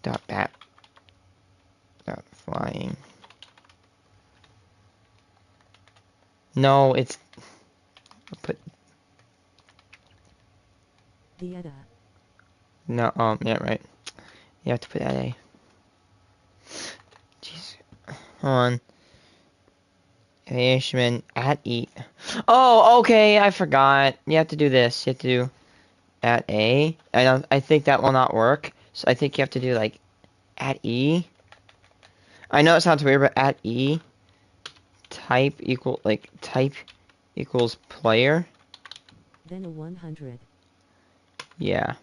Dot bat. Dot flying. No, it's put Dieta. no. Yeah, right. You have to put that A. Jeez. Hold on. Animation at E. Oh, okay. I forgot. You have to do this. You have to do at A. I think that will not work. So I think you have to do like at E. I know it sounds weird, but at E. Type equals player. Then a 100. Yeah.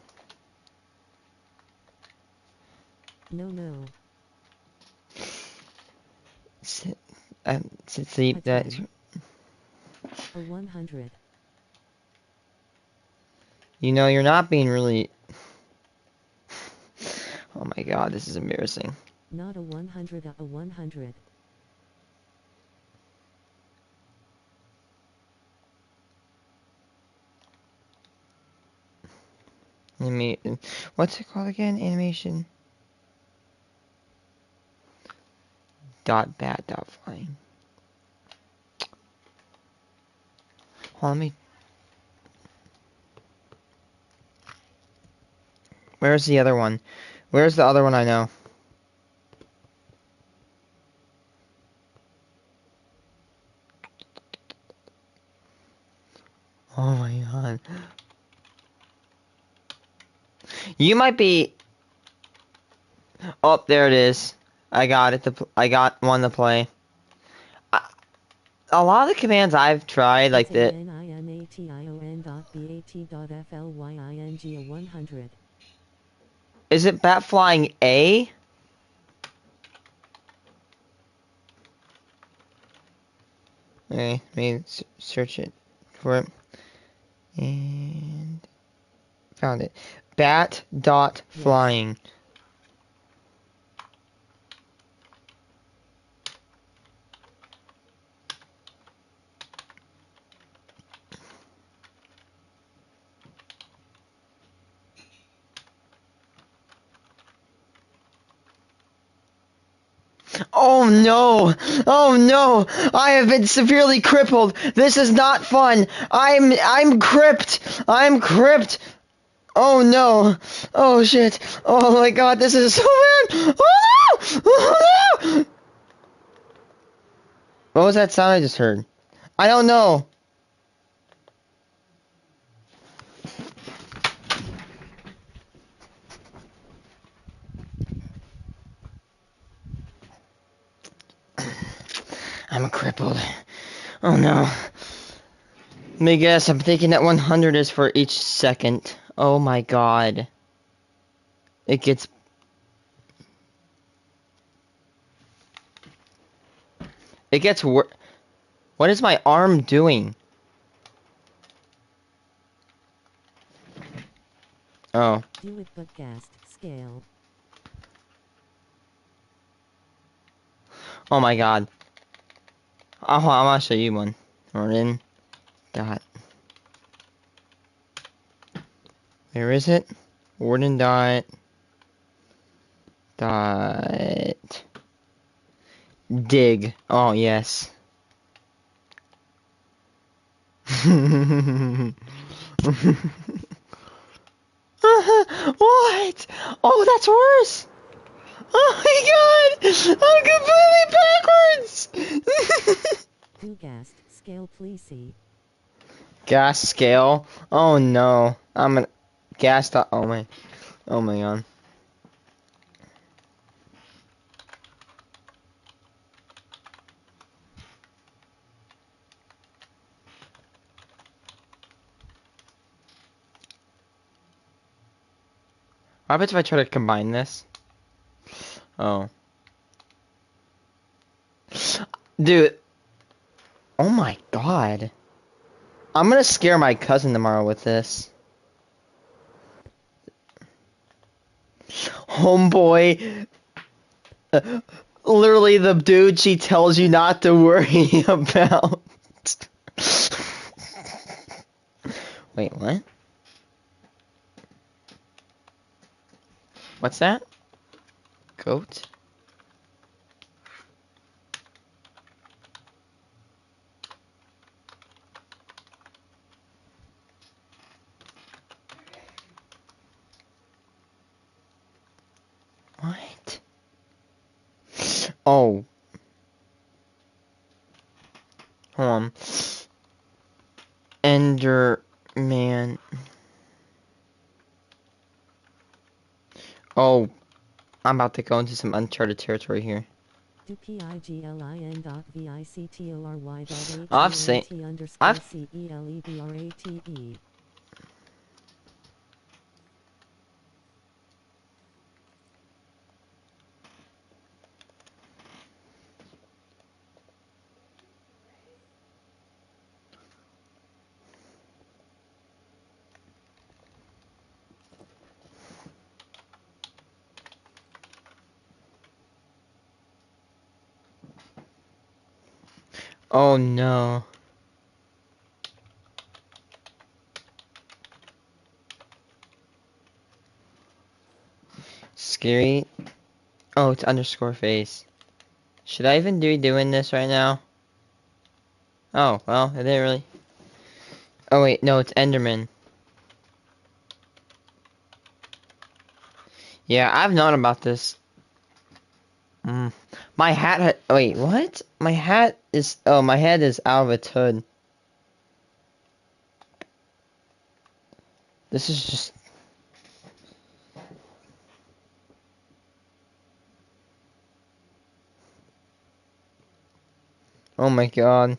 No. See A that. 10. A 100. You know, you're not being really. Oh my god, this is embarrassing. Not a 100, a 100. What's it called again? Animation. Dot bat dot flying. Hold on, let me. Where's the other one? Where's the other one I know? Oh my god. You might be. Oh, there it is. I got it. I got one to play. A lot of the commands I've tried, like the BATION.BAT.FLYING a 100. Is it bat flying A? Okay, let me search it for it. And found it. Bat dot Yes. flying. Oh no! Oh no! I have been severely crippled. This is not fun. I'm cripped. I'm cripped. Oh no! Oh shit! Oh my god! This is so bad! Oh no! Oh no! What was that sound I just heard? I don't know. I'm crippled. Oh no. Let me guess, I'm thinking that 100 is for each second. Oh my god. It gets... It gets worse. What is my arm doing? Oh. Do it but cast scale. Oh my god. Oh, I'm gonna show you one. Warden dot. Where is it? Warden dot. Dot. Dig. Oh, yes. What? Oh, that's worse. Oh my god! I'm completely backwards! Do cast scale please see. Gas scale? Oh no. I'm gonna... Gas dot... Oh my... Oh my god. What happens if I try to combine this? Oh. Dude. Oh my god. I'm gonna scare my cousin tomorrow with this. Homeboy. Literally the dude she tells you not to worry about. Wait, what? What's that? Goat? What? Oh. Hold on. Enderman. Oh. I'm about to go into some uncharted territory here. Do PIGLIN.VICTORY.HANT I've seen... underscore CELEBRATE. Oh no. Scary. Oh, it's underscore face. Should I even be doing this right now? Oh, well, it didn't really... Oh wait, no, it's Enderman. Yeah, I've known about this. My hat wait, what? My hat is... Oh, my head is out of its hood. This is just... Oh my god.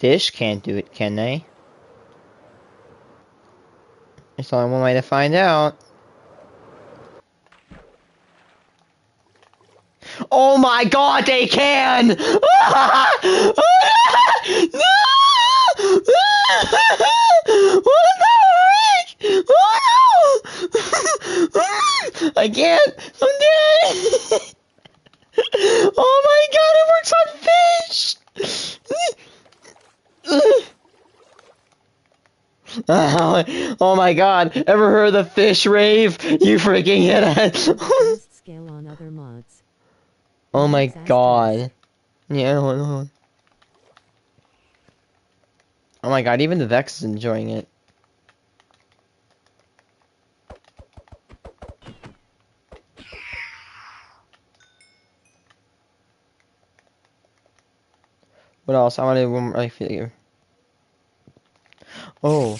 fish can't do it, can they? There's only one way to find out. Oh my god, they can! No! What the heck? Oh no! I can't! I'm dead! Oh my god, it works on fish! Oh my god, ever heard of the fish rave? You freaking hit it! Fast scale on other mods. Oh my Mods god. asterisk. Yeah, hold on. Oh my god, even the Vex is enjoying it. What else? I want to do one more figure. Oh.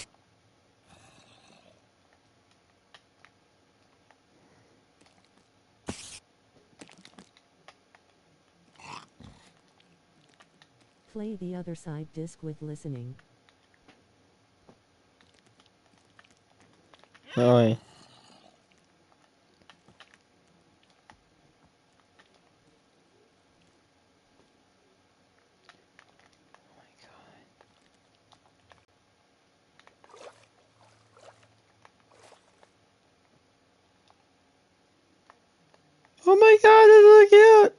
Play the other side disc with listening. Oh, wait. Oh my god, that's so cute!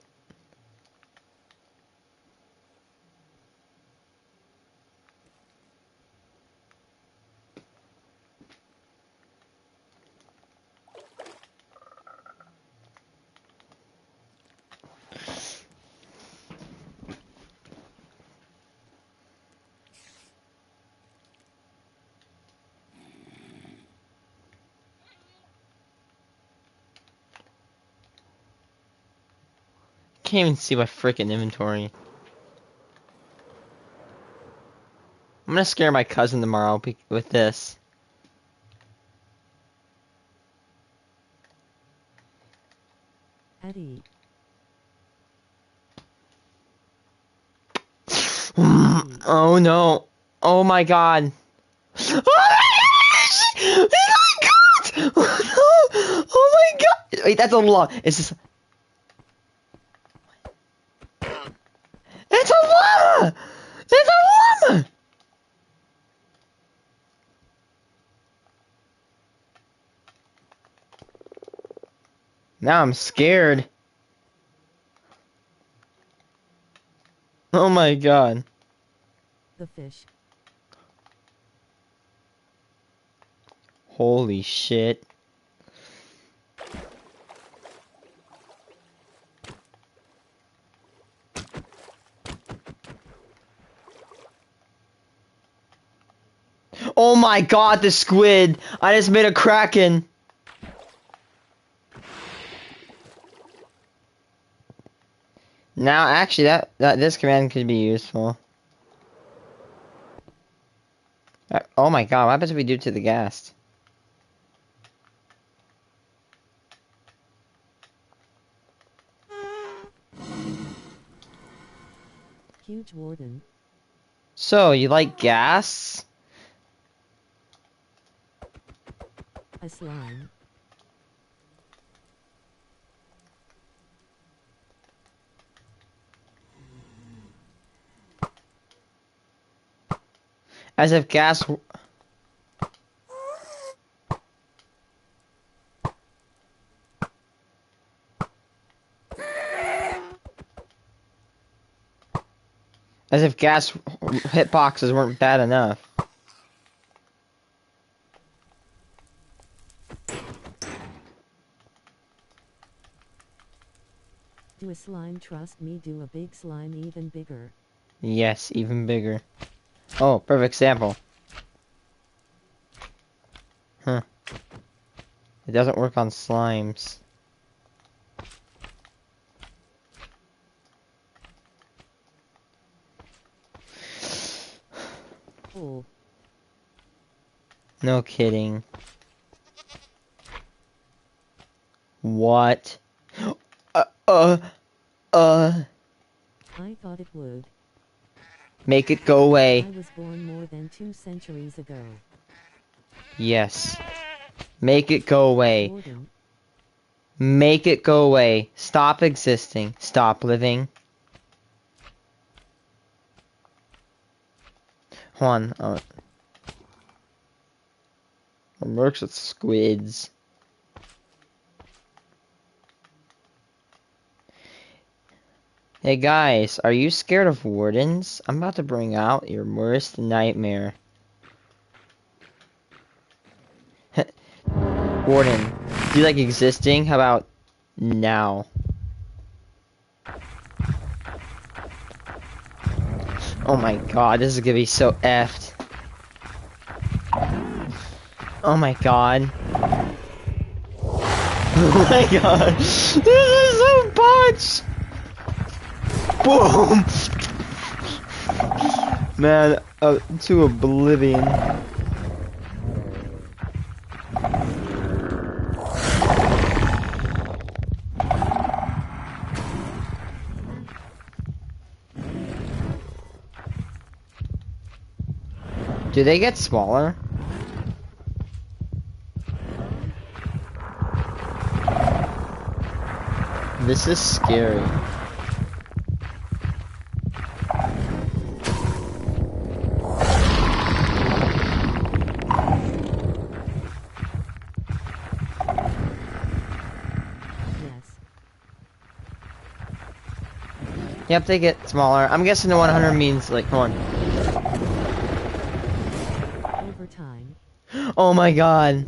Can't even see my freaking inventory. I'm gonna scare my cousin tomorrow with this. Eddie. Oh no. Oh my god. Oh my gosh! Oh my god! Oh no! Oh my god! Wait, that's a lot. It's just. It's a llama! It's a llama! Now I'm scared. Oh my god. The fish. Holy shit. Oh my god, the squid! I just made a kraken! Now, actually, this command could be useful. Oh my god, what happens if we do it to the ghast? Huge warden. So, you like gas? A slime. As if gas... As if gas hitboxes weren't bad enough. Do a slime trust me, do a big slime even bigger. Yes, even bigger. Oh, perfect sample. Huh. It doesn't work on slimes. Oh. No kidding. What? I thought it would. Make it go I away. was born more than 2 centuries ago. Yes. Make it go away. Warden, Make it go away. Stop existing. Stop living. Hold on. Works with squids. Hey guys, are you scared of wardens? I'm about to bring out your worst nightmare. Warden, do you like existing? How about now? Oh my god, this is gonna be so effed. Oh my god. Oh my god. This is so botched! Boom! Man, to oblivion. Do they get smaller? This is scary. yes. Yep, they get smaller. I'm guessing the 100 means, like, come on. Over time. Oh my god.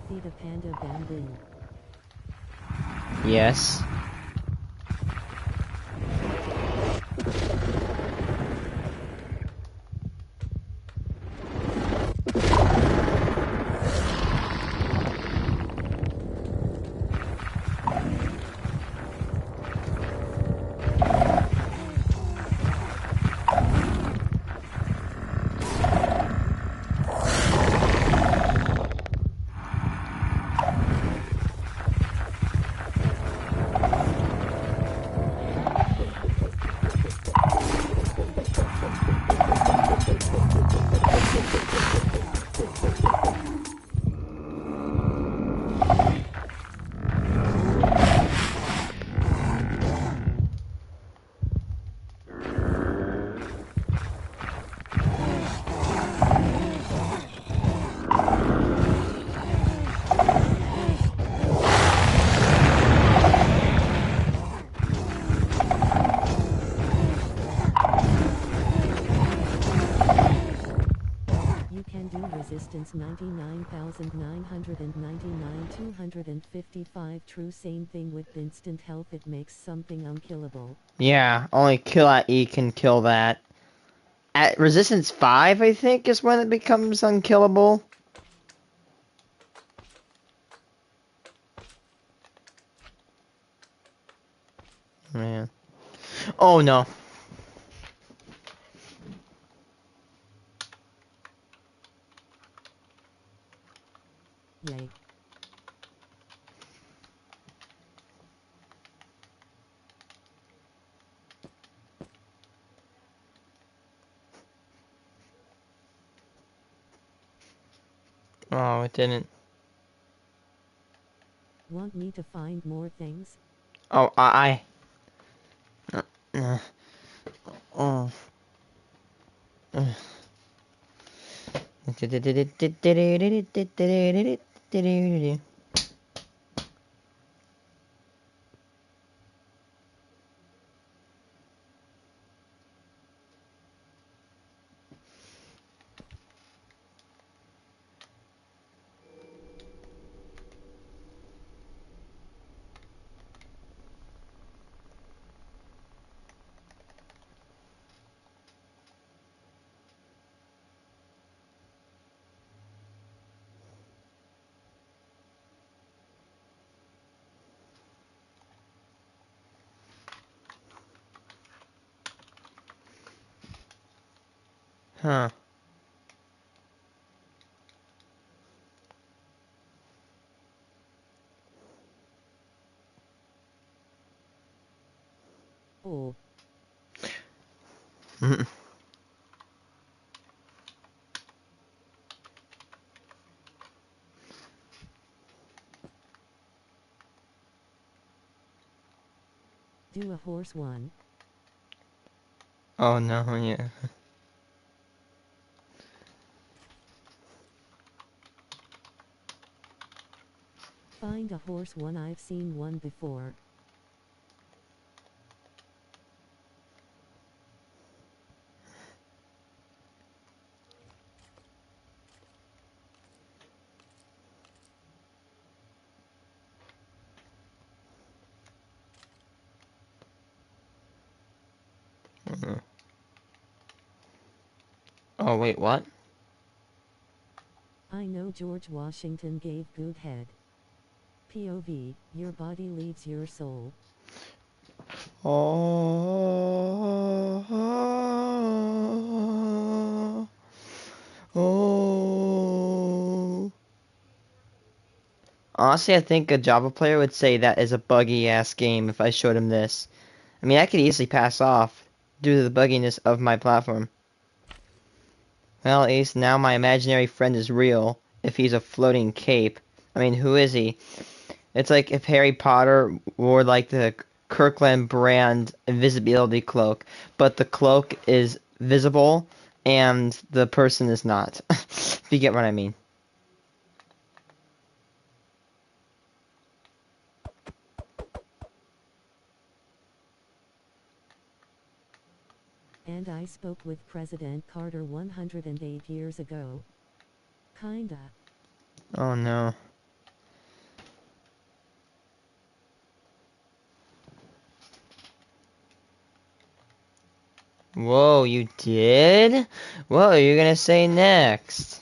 Feed a panda bamboo. Yes. You can do resistance 99,999 255 true same thing with instant health, it makes something unkillable. Yeah, only kill at E can kill that. At resistance 5, I think, is when it becomes unkillable. Man. Oh no. Yay. Oh, it didn't. Want me to find more things? Oh, oh. Huh. Oh. Do a horse one. Oh no, yeah. Find a horse one. I've seen one before. Oh wait, what? I know George Washington gave good head. POV, your body leaves your soul. Oh, oh. Honestly, I think a Java player would say that is a buggy ass game if I showed him this. I mean, I could easily pass off due to the bugginess of my platform. Well, at least now my imaginary friend is real, if he's a floating cape. I mean, who is he? It's like if Harry Potter wore like the Kirkland brand invisibility cloak, but the cloak is visible and the person is not. If you get what I mean. And I spoke with President Carter 108 years ago. Kinda. Oh no. Whoa, you did? What are you gonna say next?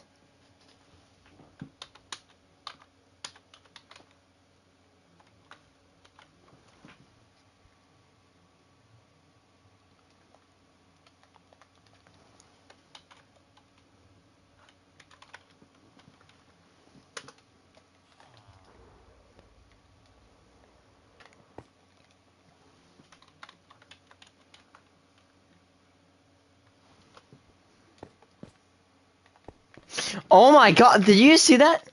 Oh my god, did you see that?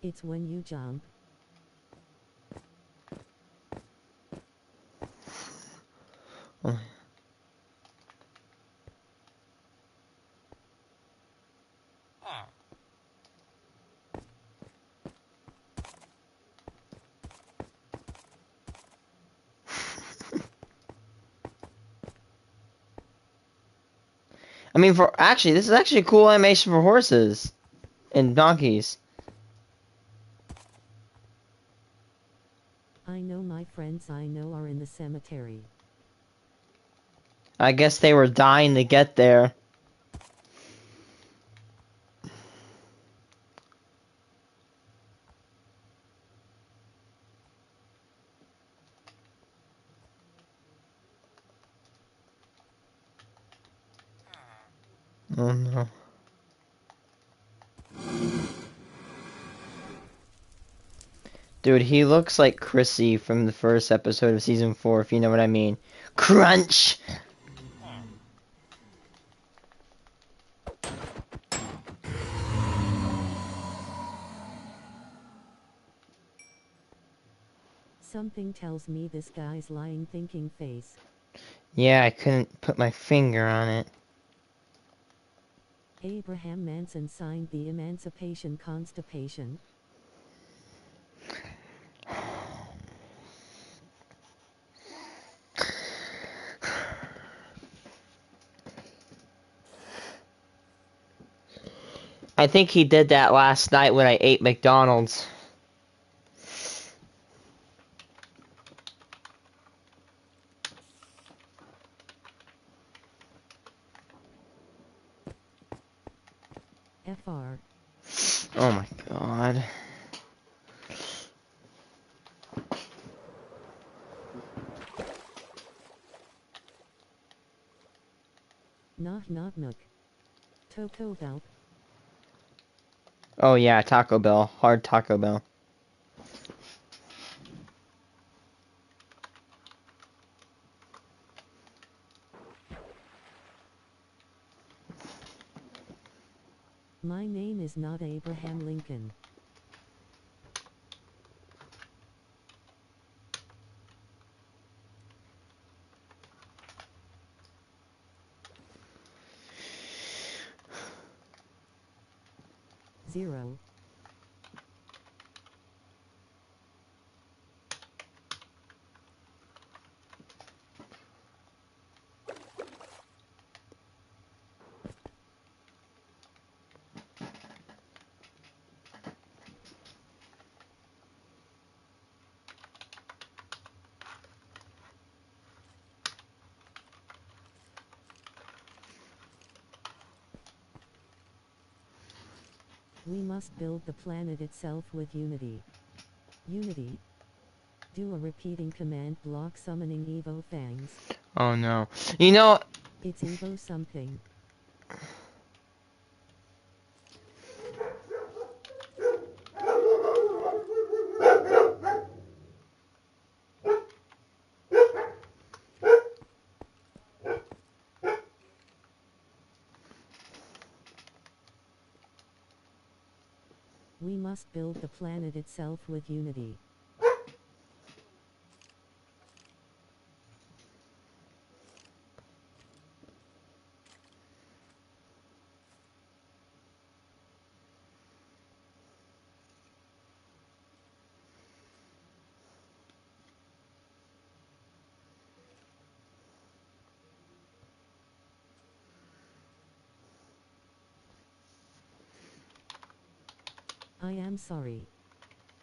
It's when you jump. Oh. I mean, this is actually a cool animation for horses and donkeys. I know my friends I know are in the cemetery. I guess they were dying to get there. Oh no. Dude, he looks like Chrissy from the first episode of season 4, if you know what I mean. Crunch! Something tells me this guy's lying thinking face. Yeah, I couldn't put my finger on it. Abraham Manson signed the Emancipation Constipation. I think he did that last night when I ate McDonald's. FR. Oh my god. Knock knock knock. Taco Bell. Oh yeah, Taco Bell. Hard Taco Bell. My name is not Abraham Lincoln. Zero. We must build the planet itself with Unity. Unity. Do a repeating command block summoning Evo Fangs. Oh no. You know, It's Evo something. We must build the planet itself with Unity. I am sorry.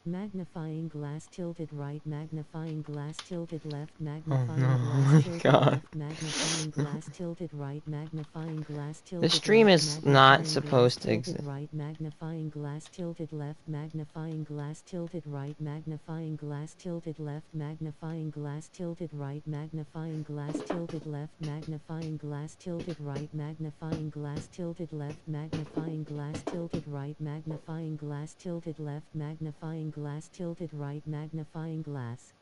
Magnifying glass tilted right, magnifying glass tilted left, magnifying no. glass Oh my tilted God. left, magnifying glass tilted right, magnifying glass tilted the stream left, is not magnifying supposed to glass exist. tilted right, magnifying glass tilted left, magnifying glass tilted right, magnifying glass tilted left, magnifying glass tilted right, magnifying glass tilted left, magnifying glass tilted right, magnifying glass tilted left, magnifying glass tilted right, magnifying glass tilted left, magnifying glass tilted right, magnifying glass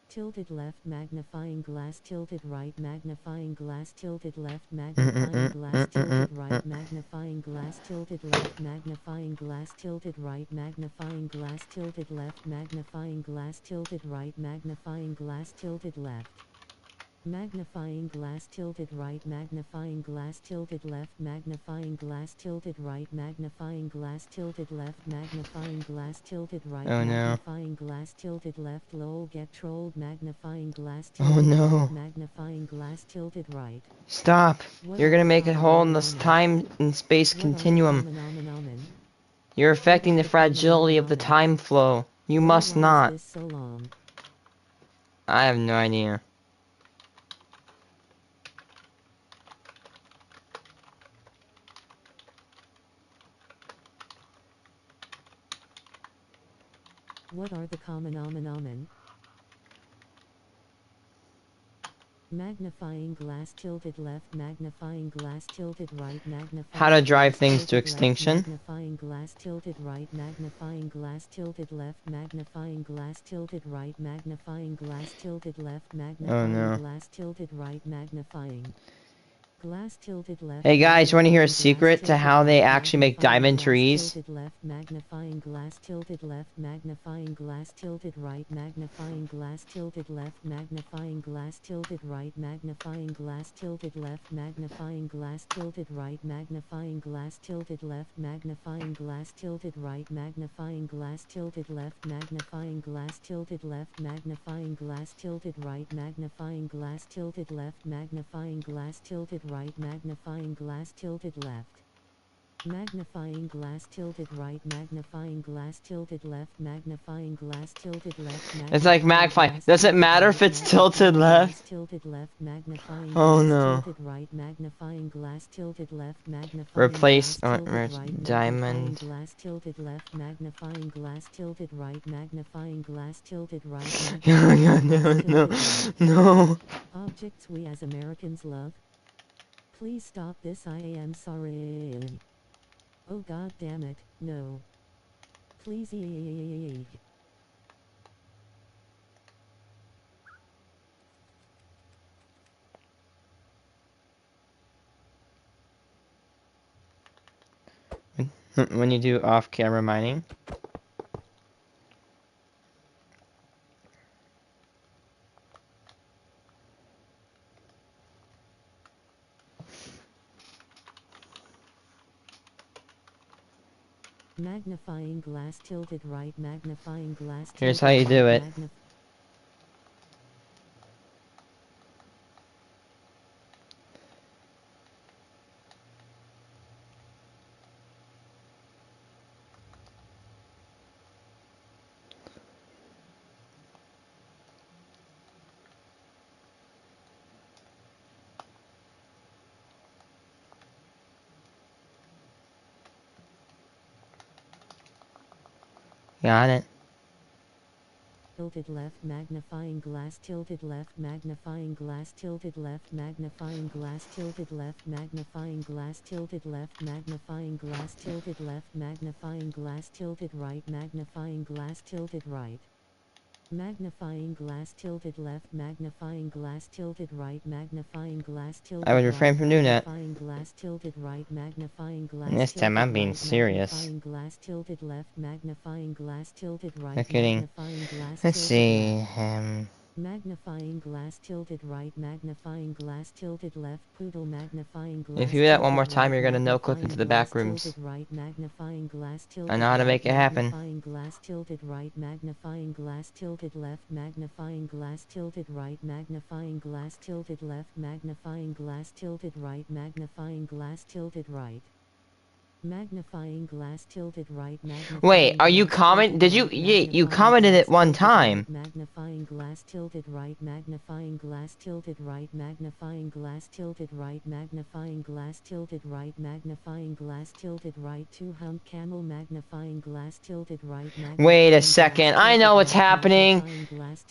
tilted left, magnifying glass tilted right, magnifying glass tilted left, magnifying glass tilted right, magnifying glass tilted left, magnifying glass tilted right, magnifying glass tilted left, magnifying glass tilted right, magnifying glass tilted left. Magnifying glass tilted right, magnifying glass tilted left, magnifying glass tilted right, magnifying glass tilted left, magnifying glass tilted right, Oh no. magnifying glass tilted left, lol get trolled, magnifying glass Oh tilted no. left, magnifying glass tilted right. Stop. What You're are gonna the make a hole in this common time and space What are the continuum. common You're affecting the the fragility of the time flow. You must Why not. is this so long? I have no idea. What are the common Magnifying glass tilted left, magnifying glass tilted right, magnifying How to drive glass things to tilted left, extinction? magnifying glass tilted right, magnifying glass tilted left, magnifying glass tilted right, magnifying glass tilted left, Oh magnifying no. glass tilted right, magnifying glass tilted left. Hey guys, you wanna hear a magnifying glass secret to tilted how they right, actually make magnifying diamond glass trees? tilted left, magnifying glass tilted left, magnifying glass tilted right, magnifying glass tilted left, magnifying glass tilted right, magnifying glass tilted left, magnifying glass tilted right, magnifying glass tilted left, magnifying glass tilted right, magnifying glass tilted left, magnifying glass tilted left, magnifying glass tilted right, magnifying glass tilted left, magnifying glass tilted right, magnifying glass tilted left. Magnifying glass tilted right, magnifying glass tilted left, magnifying glass tilted left. It's like magnifying. Does it matter if it's tilted left? Tilted left, magnifying Oh glass no. tilted right, magnifying glass tilted left, magnifying Replace glass tilted right, diamond. magnifying glass tilted left, magnifying glass tilted right, magnifying glass tilted right. No. Objects we as Americans love. Please stop this, I am sorry. Oh god damn it, no. Please. When you do off-camera mining. Magnifying glass tilted right, magnifying glass tilted Here's how you do it. Got it. Tilted left, magnifying glass tilted left, magnifying glass tilted left, magnifying glass tilted left, magnifying glass tilted left, magnifying glass tilted left, magnifying glass tilted right, magnifying glass tilted right. Magnifying glass tilted left, magnifying glass tilted right, magnifying glass tilted I would refrain from doing that. magnifying glass tilted right, magnifying glass And this time I'm tilted being right, serious. magnifying glass tilted left, magnifying glass tilted right, No kidding. magnifying glass Let's tilted see. left. Magnifying glass tilted right, magnifying glass tilted left, poodle magnifying glass. If you do that one more tilted time, right, you're gonna no clip into the back magnifying rooms. glass tilted right, magnifying glass tilted I know how to right, make it happen. magnifying glass tilted right, magnifying glass tilted left, magnifying glass tilted right, magnifying glass tilted left, magnifying glass tilted right, magnifying glass tilted right. Magnifying glass tilted right, magnifying. Wait, are you glass comment? Did you? tilted Yeah, right, you magnifying commented it glass one tilted time. right, magnifying glass tilted right, magnifying glass tilted right, magnifying glass tilted right, magnifying glass tilted right, magnifying glass tilted right, two hump camel, magnifying glass tilted right. Wait a second. I know what's happening.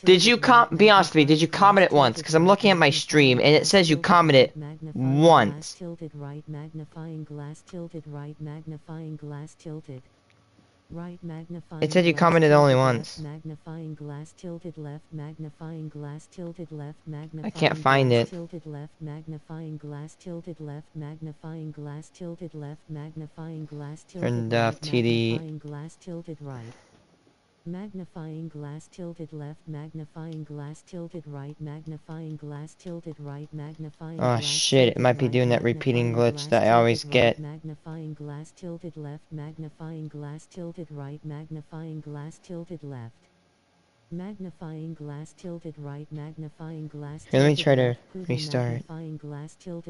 Did you be honest with me? Did you comment it once? Because I'm looking at my stream and it says you commented once. Tilted right, magnifying glass tilted right, magnifying glass tilted right, magnifying. It said you commented only once. Magnifying glass tilted left, magnifying glass tilted left, magnifying. I can't find it. Tilted left, magnifying glass tilted left, magnifying glass tilted left, magnifying glass tilted Turned right, off TD. magnifying glass tilted right. Magnifying glass tilted left, magnifying glass tilted right, magnifying glass tilted right, magnifying. Oh shit, it might be doing that repeating glitch that I always get. Magnifying glass tilted left, magnifying glass tilted right, magnifying glass tilted left. Magnifying glass tilted right, magnifying glass. Here, let me try to left, restart. magnifying glass tilted